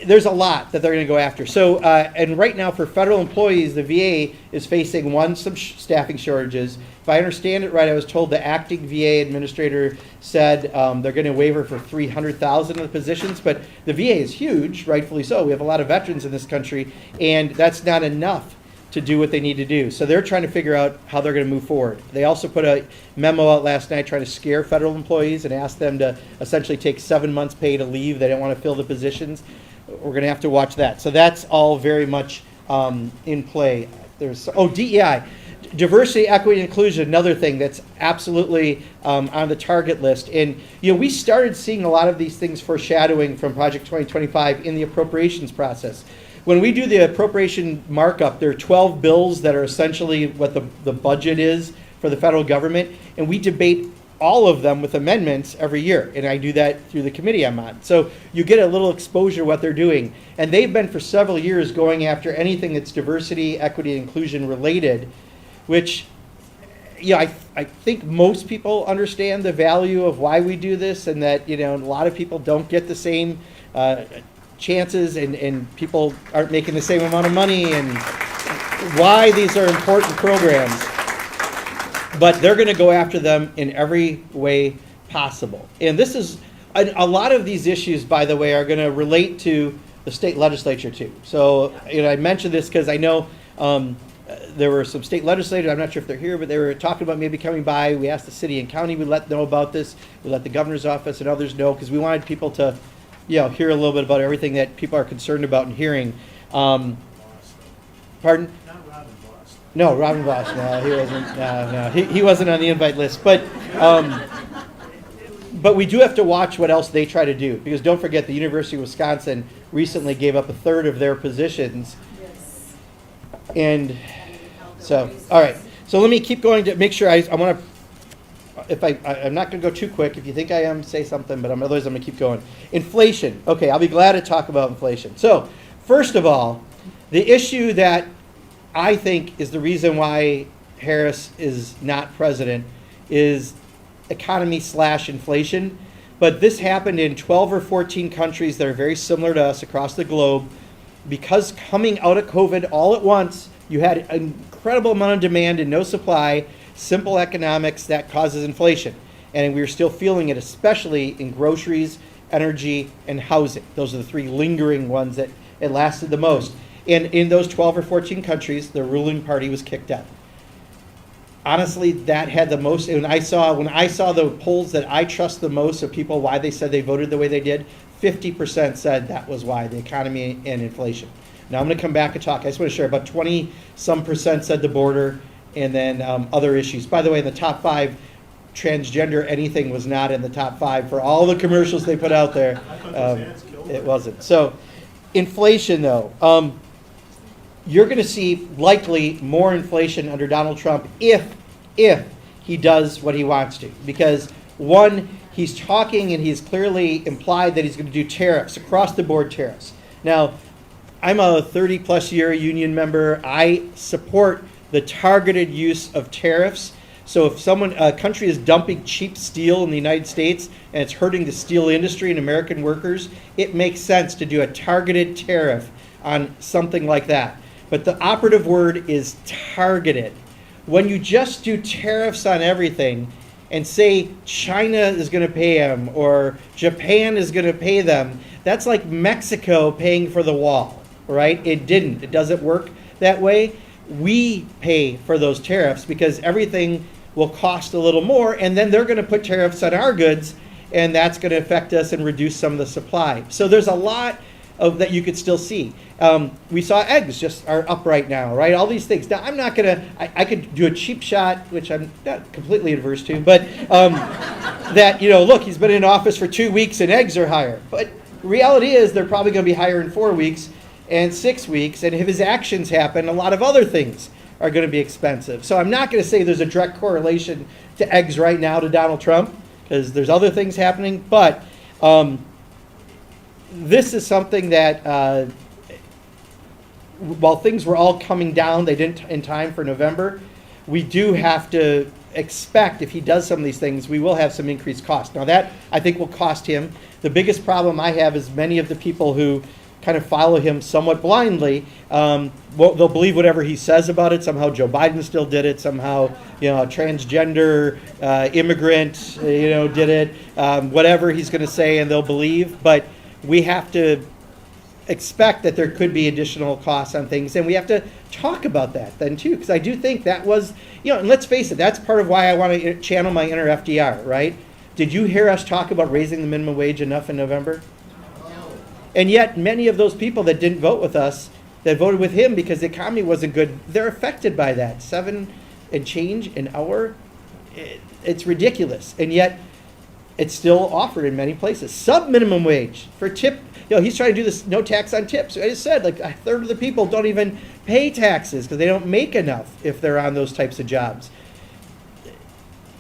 There's a lot that they're going to go after. So, and right now for federal employees, the VA is facing some staffing shortages. If I understand it right, I was told the acting VA administrator said they're going to waiver for 300,000 of the positions, but the VA is huge, rightfully so. We have a lot of veterans in this country, and that's not enough to do what they need to do. So they're trying to figure out how they're going to move forward. They also put a memo out last night trying to scare federal employees and ask them to essentially take 7 months pay to leave. They don't want to fill the positions. We're going to have to watch that. So that's all very much in play. There's DEI, diversity, equity, and inclusion, another thing that's absolutely on the target list. And we started seeing a lot of these things foreshadowing from Project 2025 in the appropriations process. When we do the appropriation markup, there are 12 bills that are essentially what the budget is for the federal government, and we debate all of them with amendments every year, and I do that through the committee I'm on. So you get a little exposure to what they're doing. And they've been for several years going after anything that's diversity, equity, and inclusion related, which I think most people understand the value of why we do this, and that a lot of people don't get the same chances, and people aren't making the same amount of money, and why these are important programs. But they're going to go after them in every way possible. And this is, a lot of these issues, by the way, are going to relate to the state legislature too. So I mentioned this because I know there were some state legislators, I'm not sure if they're here, but they were talking about maybe coming by. We asked the city and county, we let them know about this. We let the governor's office and others know because we wanted people to hear a little bit about everything that people are concerned about and hearing. Pardon? No, Robin Bosch. No, he wasn't. No, he wasn't on the invite list. But we do have to watch what else they try to do, because don't forget the University of Wisconsin recently gave up a third of their positions. And so, all right. So let me keep going to make sure I want to. I'm not going to go too quick. If you think I am, say something. But otherwise, I'm going to keep going. Inflation. Okay, I'll be glad to talk about inflation. So first of all, the issue that I think is the reason why Harris is not president is economy/inflation. But this happened in 12 or 14 countries that are very similar to us across the globe. Because coming out of COVID all at once, you had an incredible amount of demand and no supply, simple economics that causes inflation. And we're still feeling it, especially in groceries energy, and housing. Those are the three lingering ones that it lasted the most. And in those 12 or 14 countries, the ruling party was kicked out. Honestly, that had the most, when I saw the polls that I trust the most of people, why they said they voted the way they did, 50% said that was why, the economy and inflation. Now I'm going to come back and talk. I just want to share about 20% said the border, and then other issues. By the way, in the top 5, transgender anything was not in the top 5 for all the commercials they put out there. I thought those ads killed It wasn't. So inflation, though. You're going to see likely more inflation under Donald Trump if he does what he wants to. Because, one, he's talking and he's clearly implied that he's going to do tariffs, across-the-board tariffs. Now, I'm a 30-plus year union member. I support the targeted use of tariffs. So if a country is dumping cheap steel in the United States and it's hurting the steel industry and American workers, it makes sense to do a targeted tariff on something like that. But the operative word is targeted. When you just do tariffs on everything and say China is going to pay them or Japan is going to pay them, that's like Mexico paying for the wall, right? It didn't. It doesn't work that way. We pay for those tariffs because everything will cost a little more, and then they're going to put tariffs on our goods, and that's going to affect us and reduce some of the supply. So there's a lot of that you could still see. We saw eggs just are up right now, right? All these things. Now, I'm not going to, I could do a cheap shot, which I'm not completely adverse to, but that, look, he's been in office for 2 weeks and eggs are higher. But reality is they're probably going to be higher in 4 weeks and 6 weeks, and if his actions happen, a lot of other things are going to be expensive. So I'm not going to say there's a direct correlation to eggs right now to Donald Trump, because there's other things happening, but this is something that, while things were all coming down, they didn't in time for November, we do have to expect if he does some of these things, we will have some increased cost. Now that, I think, will cost him. The biggest problem I have is many of the people who kind of follow him somewhat blindly, they'll believe whatever he says about it. Somehow Joe Biden still did it. Somehow, a transgender immigrant, did it. Whatever he's going to say, and they'll believe. But we have to expect that there could be additional costs on things, and we have to talk about that then too, because I do think that was, and let's face it, that's part of why I want to channel my inner FDR, right? Did you hear us talk about raising the minimum wage enough in November? And yet, many of those people that didn't vote with us, that voted with him because the economy wasn't good, they're affected by that. 7 and change an hour, it's ridiculous. And yet, it's still offered in many places. Sub-minimum wage for tip. He's trying to do this no tax on tips. I just said, like, a third of the people don't even pay taxes because they don't make enough if they're on those types of jobs.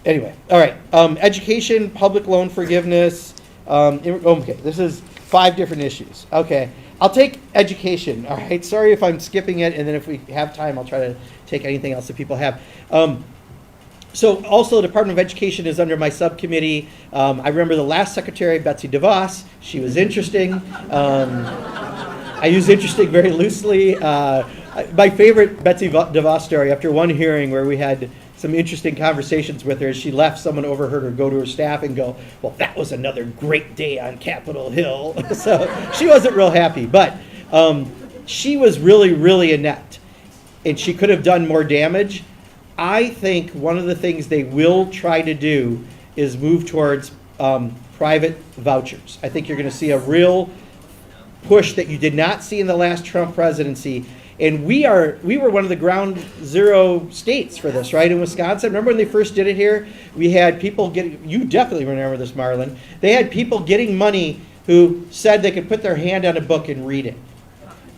Anyway, all right. Education, public loan forgiveness. Okay, this is 5 different issues. Okay, I'll take education. All right, sorry if I'm skipping it, and then if we have time, I'll try to take anything else that people have. So also, the Department of Education is under my subcommittee. I remember the last secretary, Betsy DeVos. She was interesting. I use interesting very loosely. My favorite Betsy DeVos story, after one hearing where we had some interesting conversations with her, she left, someone overheard her go to her staff and go, well, that was another great day on Capitol Hill. So she wasn't real happy, but she was really, really inept, and she could have done more damage. I think one of the things they will try to do is move towards private vouchers. I think you're going to see a real push that you did not see in the last Trump presidency. And we were one of the ground zero states for this, right, in Wisconsin. Remember when they first did it here? We had people getting, you definitely remember this, Marlon. They had people getting money who said they could put their hand on a book and read it.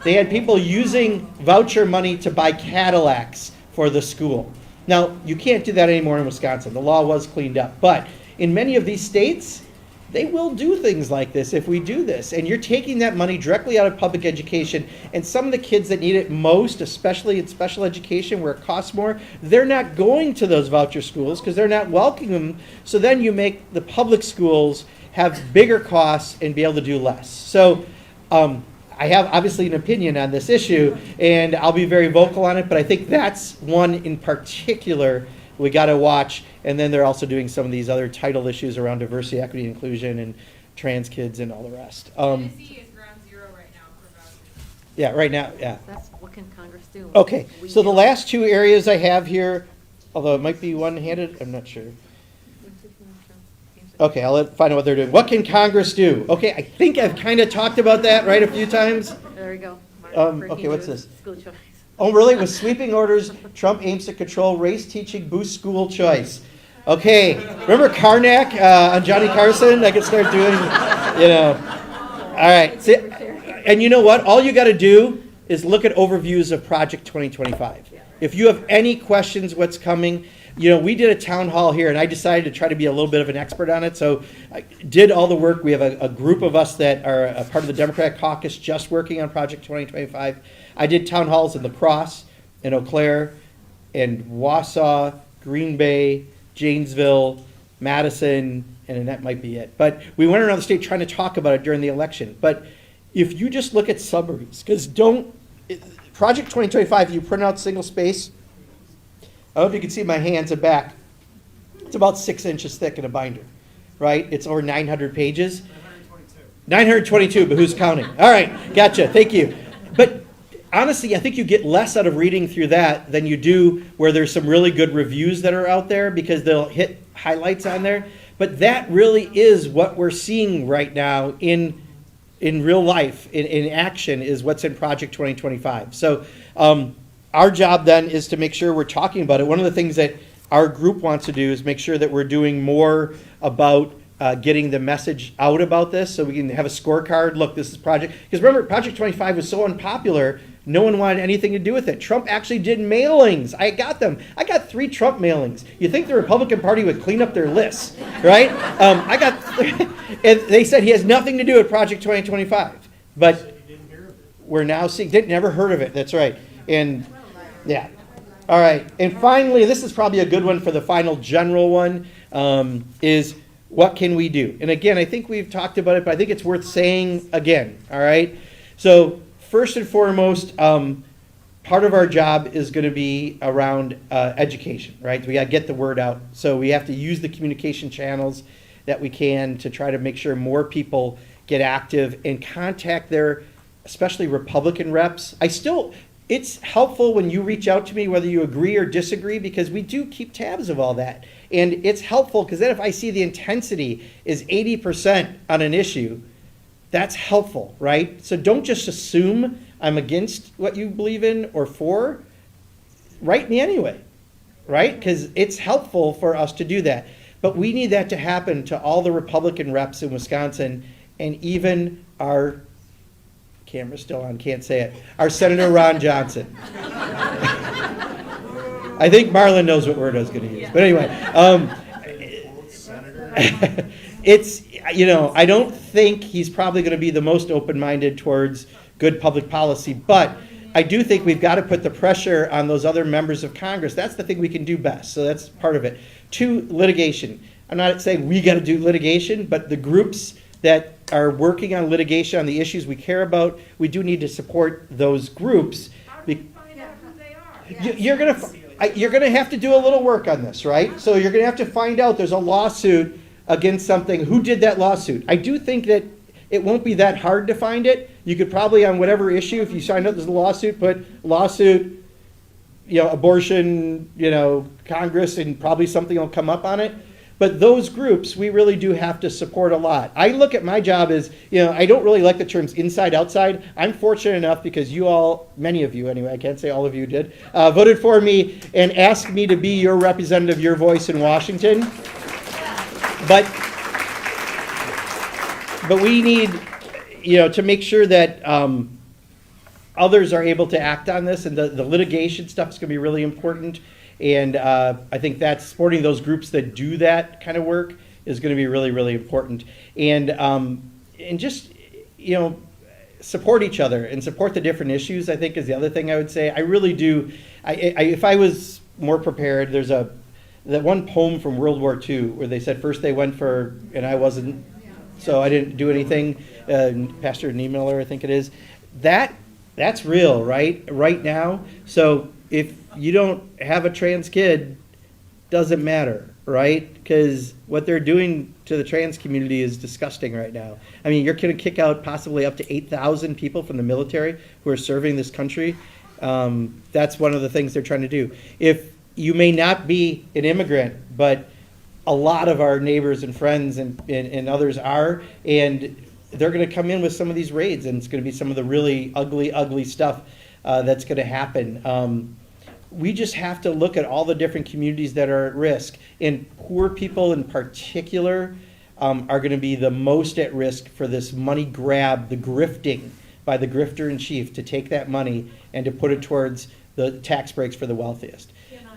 They had people using voucher money to buy Cadillacs for the school. Now, you can't do that anymore in Wisconsin. The law was cleaned up. But in many of these states, they will do things like this if we do this. And you're taking that money directly out of public education. And some of the kids that need it most, especially in special education where it costs more, they're not going to those voucher schools because they're not welcoming them. So then you make the public schools have bigger costs and be able to do less. So I have obviously an opinion on this issue, and I'll be very vocal on it, but I think that's one in particular we got to watch. And then they're also doing some of these other title issues around diversity, equity, inclusion, and trans kids and all the rest. Tennessee is ground zero right now for vouchers. Yeah, right now, yeah. That's, what can Congress do? Okay, We so the do. last two areas I have here, although it might be one-handed, I'm not sure. Okay, find out what they're doing. What can Congress do? Okay, I think I've kind of talked about that, right, a few times. There we go. Okay, what's this? School choice. Oh, really? With sweeping orders, Trump aims to control race teaching, boost school choice. Okay, remember Karnak on Johnny Carson? I could start doing, All right. See, and you know what? All you got to do is look at overviews of Project 2025. If you have any questions, what's coming, we did a town hall here, and I decided to try to be a little bit of an expert on it. So I did all the work. We have a group of us that are a part of the Democratic caucus just working on Project 2025. I did town halls in La Crosse, in Eau Claire, in Wausau, Green Bay, Janesville, Madison, and that might be it. But we went around the state trying to talk about it during the election. But if you just look at summaries, because Project 2025, you print out single space. I don't know if you can see my hands and back. It's about 6 inches thick in a binder, right? It's over 900 pages. 922, but who's counting? All right, gotcha, thank you. But honestly, I think you get less out of reading through that than you do where there's some really good reviews that are out there because they'll hit highlights on there. But that really is what we're seeing right now in real life, in action, is what's in Project 2025. So our job then is to make sure we're talking about it. One of the things that our group wants to do is make sure that we're doing more about getting the message out about this so we can have a scorecard. Look, this is Project. Because remember, Project 25 was so unpopular, no one wanted anything to do with it. Trump actually did mailings. I got them. I got 3 Trump mailings. You think the Republican Party would clean up their lists, right? And they said he has nothing to do with Project 2025. But we're now seeing, never heard of it. That's right. And yeah. All right. And finally, this is probably a good one for the final general one, is what can we do? And again, I think we've talked about it, but I think it's worth saying again. All right. So first and foremost, part of our job is going to be around education, right? We got to get the word out. So we have to use the communication channels that we can to try to make sure more people get active and contact their, especially Republican reps. It's helpful when you reach out to me, whether you agree or disagree, because we do keep tabs of all that. And it's helpful because then if I see the intensity is 80% on an issue, that's helpful, right? So don't just assume I'm against what you believe in or for. Write me anyway, right? Because it's helpful for us to do that. But we need that to happen to all the Republican reps in Wisconsin and even our, camera's still on, can't say it, our Senator Ron Johnson. I think Marlon knows what word I was going to use. But anyway, it's, I don't think he's probably going to be the most open-minded towards good public policy, but I do think we've got to put the pressure on those other members of Congress. That's the thing we can do best, so that's part of it. 2, litigation. I'm not saying we got to do litigation, but the groups that are working on litigation on the issues we care about, we do need to support those groups. How do we find out who they are? You're going to have to do a little work on this, right? So you're going to have to find out there's a lawsuit against something. Who did that lawsuit? I do think that it won't be that hard to find it. You could probably, on whatever issue, if you find out there's a lawsuit, put lawsuit, abortion, Congress, and probably something will come up on it. But those groups, we really do have to support a lot. I look at my job as, I don't really like the terms inside, outside. I'm fortunate enough because you all, many of you anyway, I can't say all of you did, voted for me and asked me to be your representative, your voice in Washington. But we need, to make sure that others are able to act on this, and the litigation stuff is going to be really important. And I think that supporting those groups that do that kind of work is going to be really, really important. And just, support each other and support the different issues, I think, is the other thing I would say. I really do. If I was more prepared, there's that one poem from World War II where they said first they went for, and I wasn't, so I didn't do anything. Pastor Niemiller, I think it is. That's real, right now. So if you don't have a trans kid, doesn't matter, right? Because what they're doing to the trans community is disgusting right now. I mean, you're going to kick out possibly up to 8,000 people from the military who are serving this country. That's one of the things they're trying to do. If you may not be an immigrant, but a lot of our neighbors and friends and others are, and they're going to come in with some of these raids, and it's going to be some of the really ugly, ugly stuff that's going to happen. We just have to look at all the different communities that are at risk, and poor people in particular are going to be the most at risk for this money grab, the grifting by the grifter in chief to take that money and to put it towards the tax breaks for the wealthiest. Can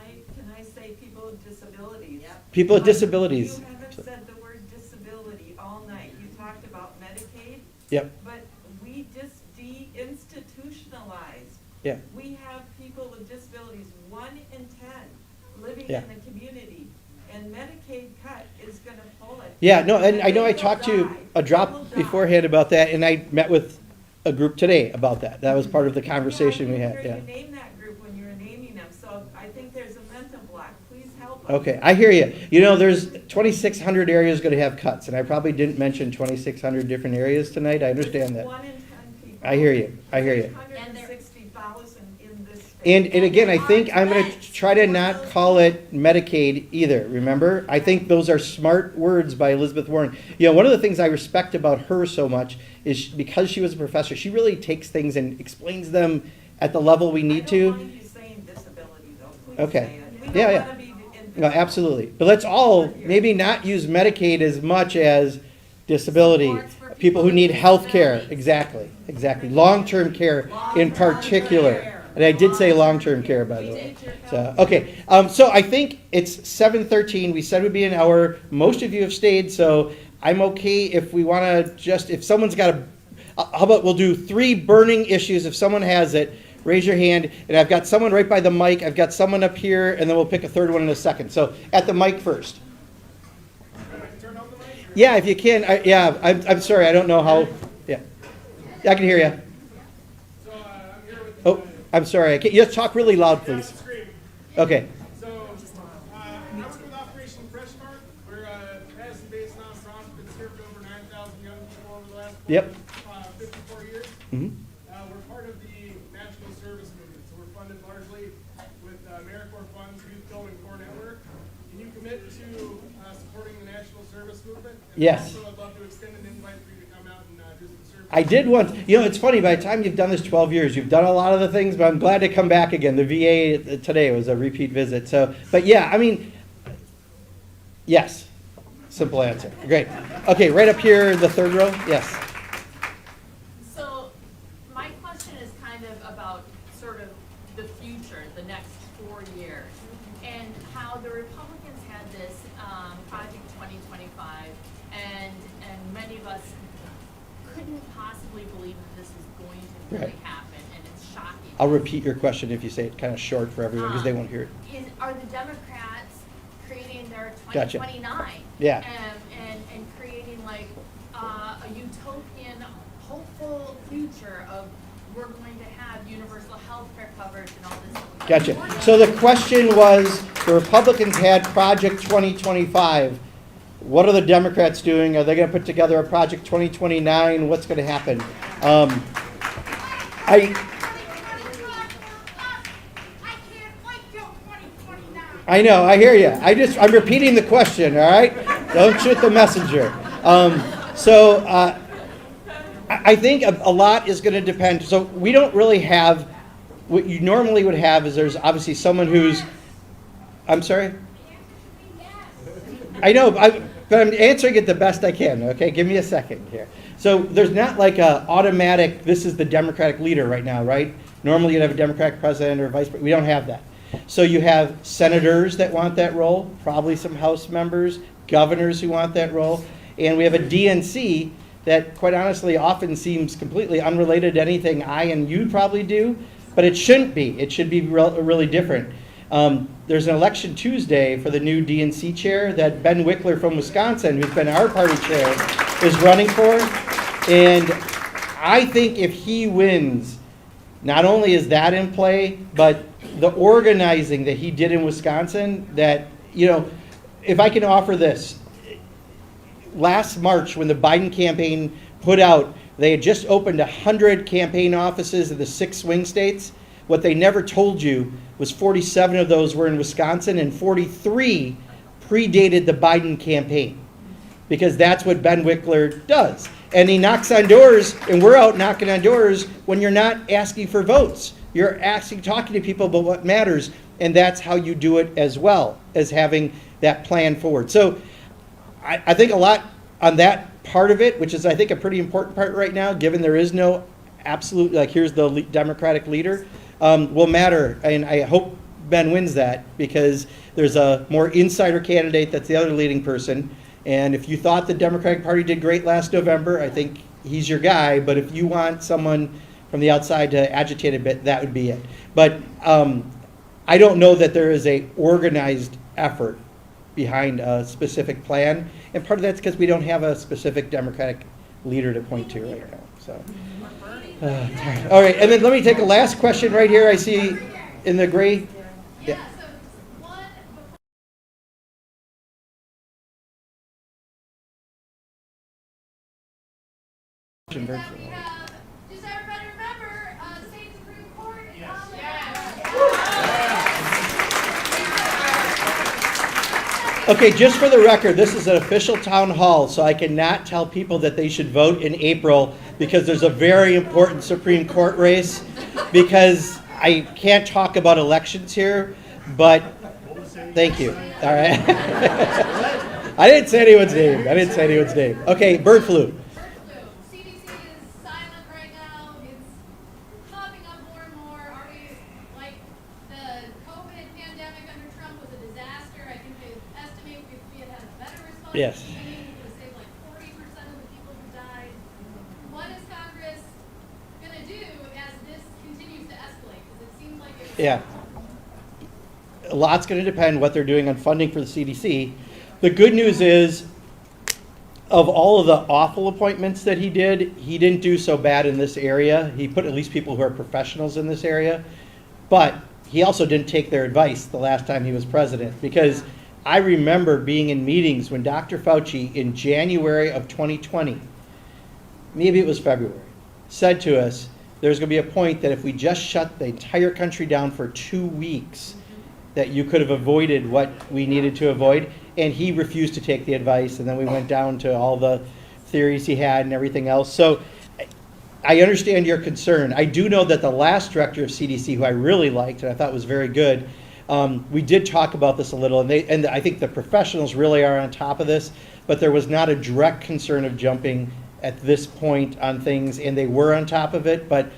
I say people with disabilities? People with disabilities. You haven't said the word disability all night. You talked about Medicaid. Yep. But we just de-institutionalized. Yeah. We have people with disabilities, 1 in 10, living Yeah. in the community. And Medicaid cut is gonna pull it. Yeah, no, and I know I They will talked to die. a They will drop die. beforehand about that, and I met with a group today about that. That was part of the conversation we Yeah, I had, didn't yeah. hear you name that group when you were naming them, so I think there's a mental block. Please help us. Okay, I hear you. You know, there's 2,600 areas going to have cuts, and I probably didn't mention 2,600 different areas tonight. I understand that. 1 in 10 people. I hear you. I hear you. 160,000 in this state. And again, I think I'm going to try to not call it Medicaid either, remember? I think those are smart words by Elizabeth Warren. You know, one of the things I respect about her so much is because she was a professor, she really takes things and explains them at the level we need I to. don't mind you saying disability though. Please Okay. say it. We Yeah, don't yeah. wanna be No, absolutely. But let's all maybe not use Medicaid as much as disability. Supports for People who people need with health care, disabilities. exactly. Long-term care in particular. And I did say long-term care, by the way. So, okay, so I think it's 7:13. We said we'd be an hour. Most of you have stayed, so I'm okay if we want to just, if someone's got how about we'll do 3 burning issues. If someone has it, raise your hand. And I've got someone right by the mic. I've got someone up here, and then we'll pick a third one in a second. So at the mic first. Yeah, if you can. I'm sorry. I don't know how. Yeah, I can hear you. So I'm here with Oh, I'm sorry. I can't. You just talk really loud, please. Scream. Okay. So I work with Operation Fresh Start. We're a Madison-based nonprofit that's served over 9,000 young people over the last Yep. 54 years. Mhm. We're part of the National Service Movement, so we're funded largely with AmeriCorps funds, Youth Building Core Network. Can you commit to supporting the National Service Movement? And Yes. Also, I'd love to extend an invite for you to come out and do some service. I did once. You know, it's funny. By the time you've done this 12 years, you've done a lot of the things. But I'm glad to come back again. The VA today was a repeat visit. So, but yeah, I mean, yes. Simple answer. Great. Okay, right up here, the third row. Yes. So my question is kind of about sort of the future, the next 4 years, and how the Republicans had this Project 2025, and many of us couldn't possibly believe that this was going to really Right. happen, and it's shocking. I'll repeat your question if you say it kind of short for everyone because they won't hear it. Are the Democrats creating their Gotcha. 2029? Yeah. And creating like a utopian, hopeful future of we're going to have universal health care coverage and all this. Gotcha. So the question was, the Republicans had Project 2025. What are the Democrats doing? Are they going to put together a Project 2029? What's going to happen? I know, I hear you. I'm repeating the question, all right? Don't shoot the messenger. I think a lot is going to depend. So we don't really have, what you normally would have is there's obviously someone who's, I'm sorry? I know, but I'm answering it the best I can, okay? Give me a second here. So there's not like a automatic, this is the Democratic leader right now, right? Normally you'd have a Democratic president or vice president. We don't have that. So you have senators that want that role, probably some House members, governors who want that role, and we have a DNC that quite honestly often seems completely unrelated to anything I and you probably do, but it shouldn't be. It should be really different. There's an election Tuesday for the new DNC chair that Ben Wickler from Wisconsin, who's been our party chair, is running for. And I think if he wins, not only is that in play, but the organizing that he did in Wisconsin, that, you know, if I can offer this, last March when the Biden campaign put out, they had just opened 100 campaign offices in the 6 swing states. What they never told you was 47 of those were in Wisconsin and 43 predated the Biden campaign, because that's what Ben Wickler does. And he knocks on doors, and we're out knocking on doors when you're not asking for votes. You're talking to people about what matters, and that's how you do it as well as having that plan forward. So I think a lot on that part of it, which is I think a pretty important part right now, given there is no absolute, like here's the Democratic leader, will matter. And I hope Ben wins that, because there's a more insider candidate that's the other leading person. And if you thought the Democratic Party did great last November, I think he's your guy. But if you want someone from the outside to agitate a bit, that would be it. But I don't know that there is a organized effort behind a specific plan. And part of that's because we don't have a specific Democratic leader to point to right now. So, all right, and then let me take a last question right here. I see in the gray. Yeah. So one, that we have, does everybody remember, state Supreme Court? Okay, just for the record, this is an official town hall, so I cannot tell people that they should vote in April, because there's a very important Supreme Court race, because I can't talk about elections here, but thank you. All right. I didn't say anyone's name. Okay, bird flu. Bird flu. CDC is silent right now. It's popping up more and more. Are we, like, the COVID pandemic under Trump was a disaster? I think they estimate we had a better response. Yes. We could have saved like 40% of the people who died. What is Congress going to do as this continues to escalate? Because it seems like it's... Yeah. A lot's going to depend what they're doing on funding for the CDC. The good news is, of all of the awful appointments that he didn't do so bad in this area. He put at least people who are professionals in this area. But he also didn't take their advice the last time he was president, because I remember being in meetings when Dr. Fauci in January of 2020, maybe it was February, said to us, there's going to be a point that if we just shut the entire country down for 2 weeks, that you could have avoided what we needed to avoid. And he refused to take the advice, and then we went down to all the theories he had and everything else. So I understand your concern. I do know that the last director of CDC, who I really liked and I thought was very good, we did talk about this a little, and I think the professionals really are on top of this, but there was not a direct concern of jumping at this point on things, and they were on top of it. But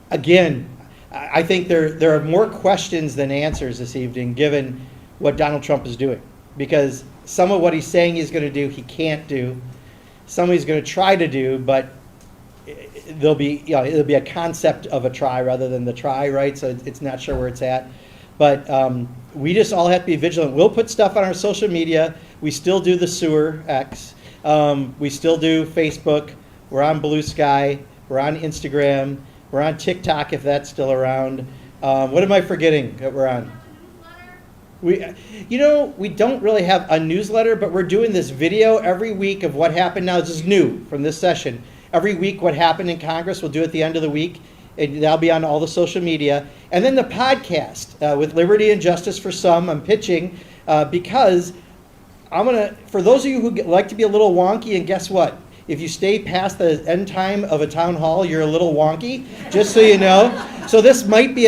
again, I think there are more questions than answers this evening, given what Donald Trump is doing. Because some of what he's saying he's going to do, he can't do. Some he's going to try to do, but it'll be a concept of a try rather than the try, right? So it's not sure where it's at. But we just all have to be vigilant. We'll put stuff on our social media. We still do the sewer X. We still do Facebook. We're on Blue Sky. We're on Instagram. We're on TikTok, if that's still around. What am I forgetting that we're on? We don't really have a newsletter, but we're doing this video every week of what happened. Now, this is new from this session. Every week, what happened in Congress, we'll do at the end of the week. And that'll be on all the social media. And then the podcast with Liberty and Justice for Some, I'm pitching because for those of you who like to be a little wonky, and guess what? If you stay past the end time of a town hall, you're a little wonky, just so you know. So this might be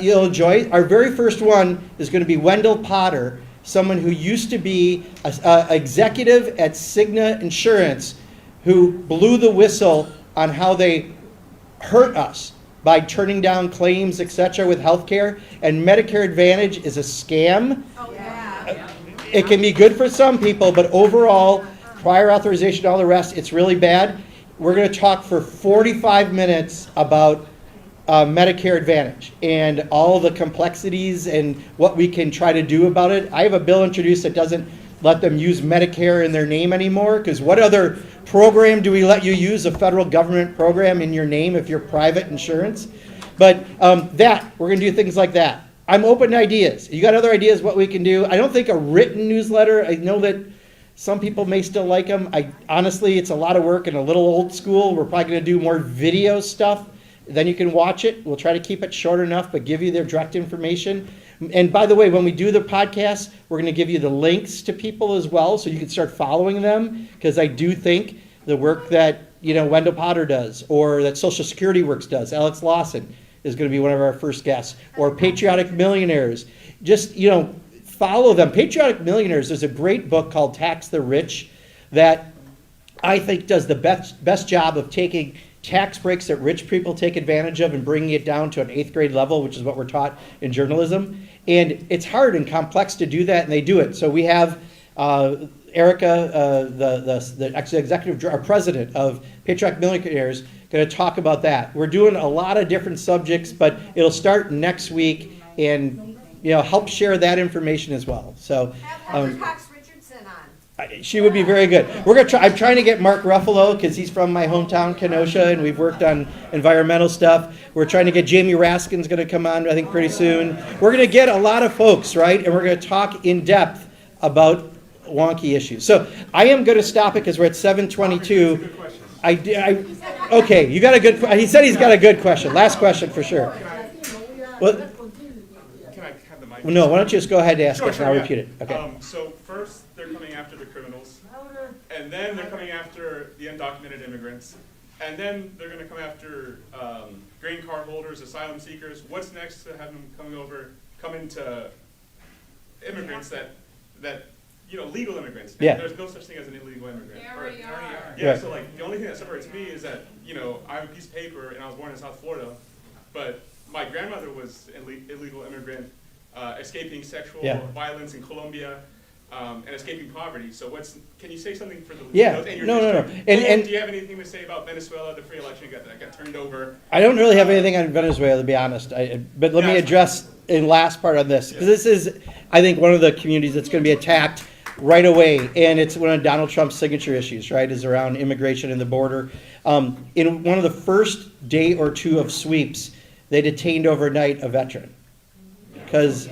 you'll enjoy. Our very first one is going to be Wendell Potter, someone who used to be an executive at Cigna Insurance, who blew the whistle on how they hurt us by turning down claims, etc., with healthcare. And Medicare Advantage is a scam. Oh, yeah. It can be good for some people, but overall, prior authorization, all the rest, it's really bad. We're going to talk for 45 minutes about Medicare Advantage and all the complexities and what we can try to do about it. I have a bill introduced that doesn't let them use Medicare in their name anymore, because what other program do we let you use, a federal government program, in your name if you're private insurance? But we're going to do things like that. I'm open to ideas. You got other ideas what we can do? I don't think a written newsletter, I know that some people may still like them. Honestly, it's a lot of work and a little old school. We're probably going to do more video stuff. Then you can watch it. We'll try to keep it short enough, but give you their direct information. And by the way, when we do the podcast, we're going to give you the links to people as well, so you can start following them, because I do think the work that Wendell Potter does, or that Social Security Works does, Alex Lawson is going to be one of our first guests, or Patriotic Millionaires. Just, follow them. Patriotic Millionaires, there's a great book called Tax the Rich that I think does the best job of taking tax breaks that rich people take advantage of and bringing it down to an 8th grade level, which is what we're taught in journalism. And it's hard and complex to do that, and they do it. So we have Erica, the executive, our president of Patriotic Millionaires, going to talk about that. We're doing a lot of different subjects, but it'll start next week, and help share that information as well. So Cox Richardson on. she would be very good. We're gonna try. I'm trying to get Mark Ruffalo because he's from my hometown, Kenosha, and we've worked on environmental stuff. We're trying to get Jamie Raskin's going to come on, I think, pretty soon. We're going to get a lot of folks, right? And we're going to talk in depth about wonky issues. So I am going to stop it because we're at 7:22. Okay, you got a good. He said he's got a good question. Last question for sure. Well, Can I have the mic? no, why don't you just go ahead and ask Sure, it, and I'll yeah. repeat it. Okay. So first, they're coming after the criminals, and then they're coming after the undocumented immigrants, and then they're going to come after green card holders, asylum seekers. What's next to have them come into immigrants that legal immigrants? Yeah. There's no such thing as an illegal immigrant. They already are. Yeah, Right. so the only thing that separates me is that, I have a piece of paper and I was born in South Florida, but my grandmother was an illegal immigrant, escaping sexual violence in Colombia, and escaping poverty. So can you say something for the Yeah. in your No. district? And do you have anything to say about Venezuela, the free election that got turned over? I don't really have anything on Venezuela, to be honest. But let me address in last part on this, because this is, I think, one of the communities that's going to be attacked right away, and it's one of Donald Trump's signature issues, right, is around immigration and the border. In one of the first day or two of sweeps, they detained overnight a veteran because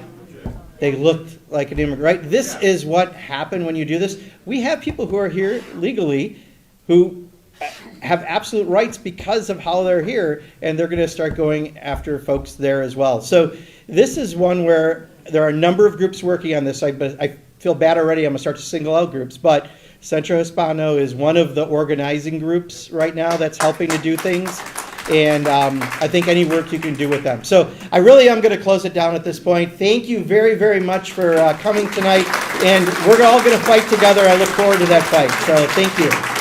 they looked like an immigrant, right? This is what happened when you do this. We have people who are here legally who have absolute rights because of how they're here, and they're going to start going after folks there as well. So this is one where there are a number of groups working on this. But I feel bad already. I'm going to start to single out groups. But Centro Hispano is one of the organizing groups right now that's helping to do things. And I think any work you can do with them. So I really am going to close it down at this point. Thank you very, very much for coming tonight. And we're all going to fight together. I look forward to that fight. So thank you.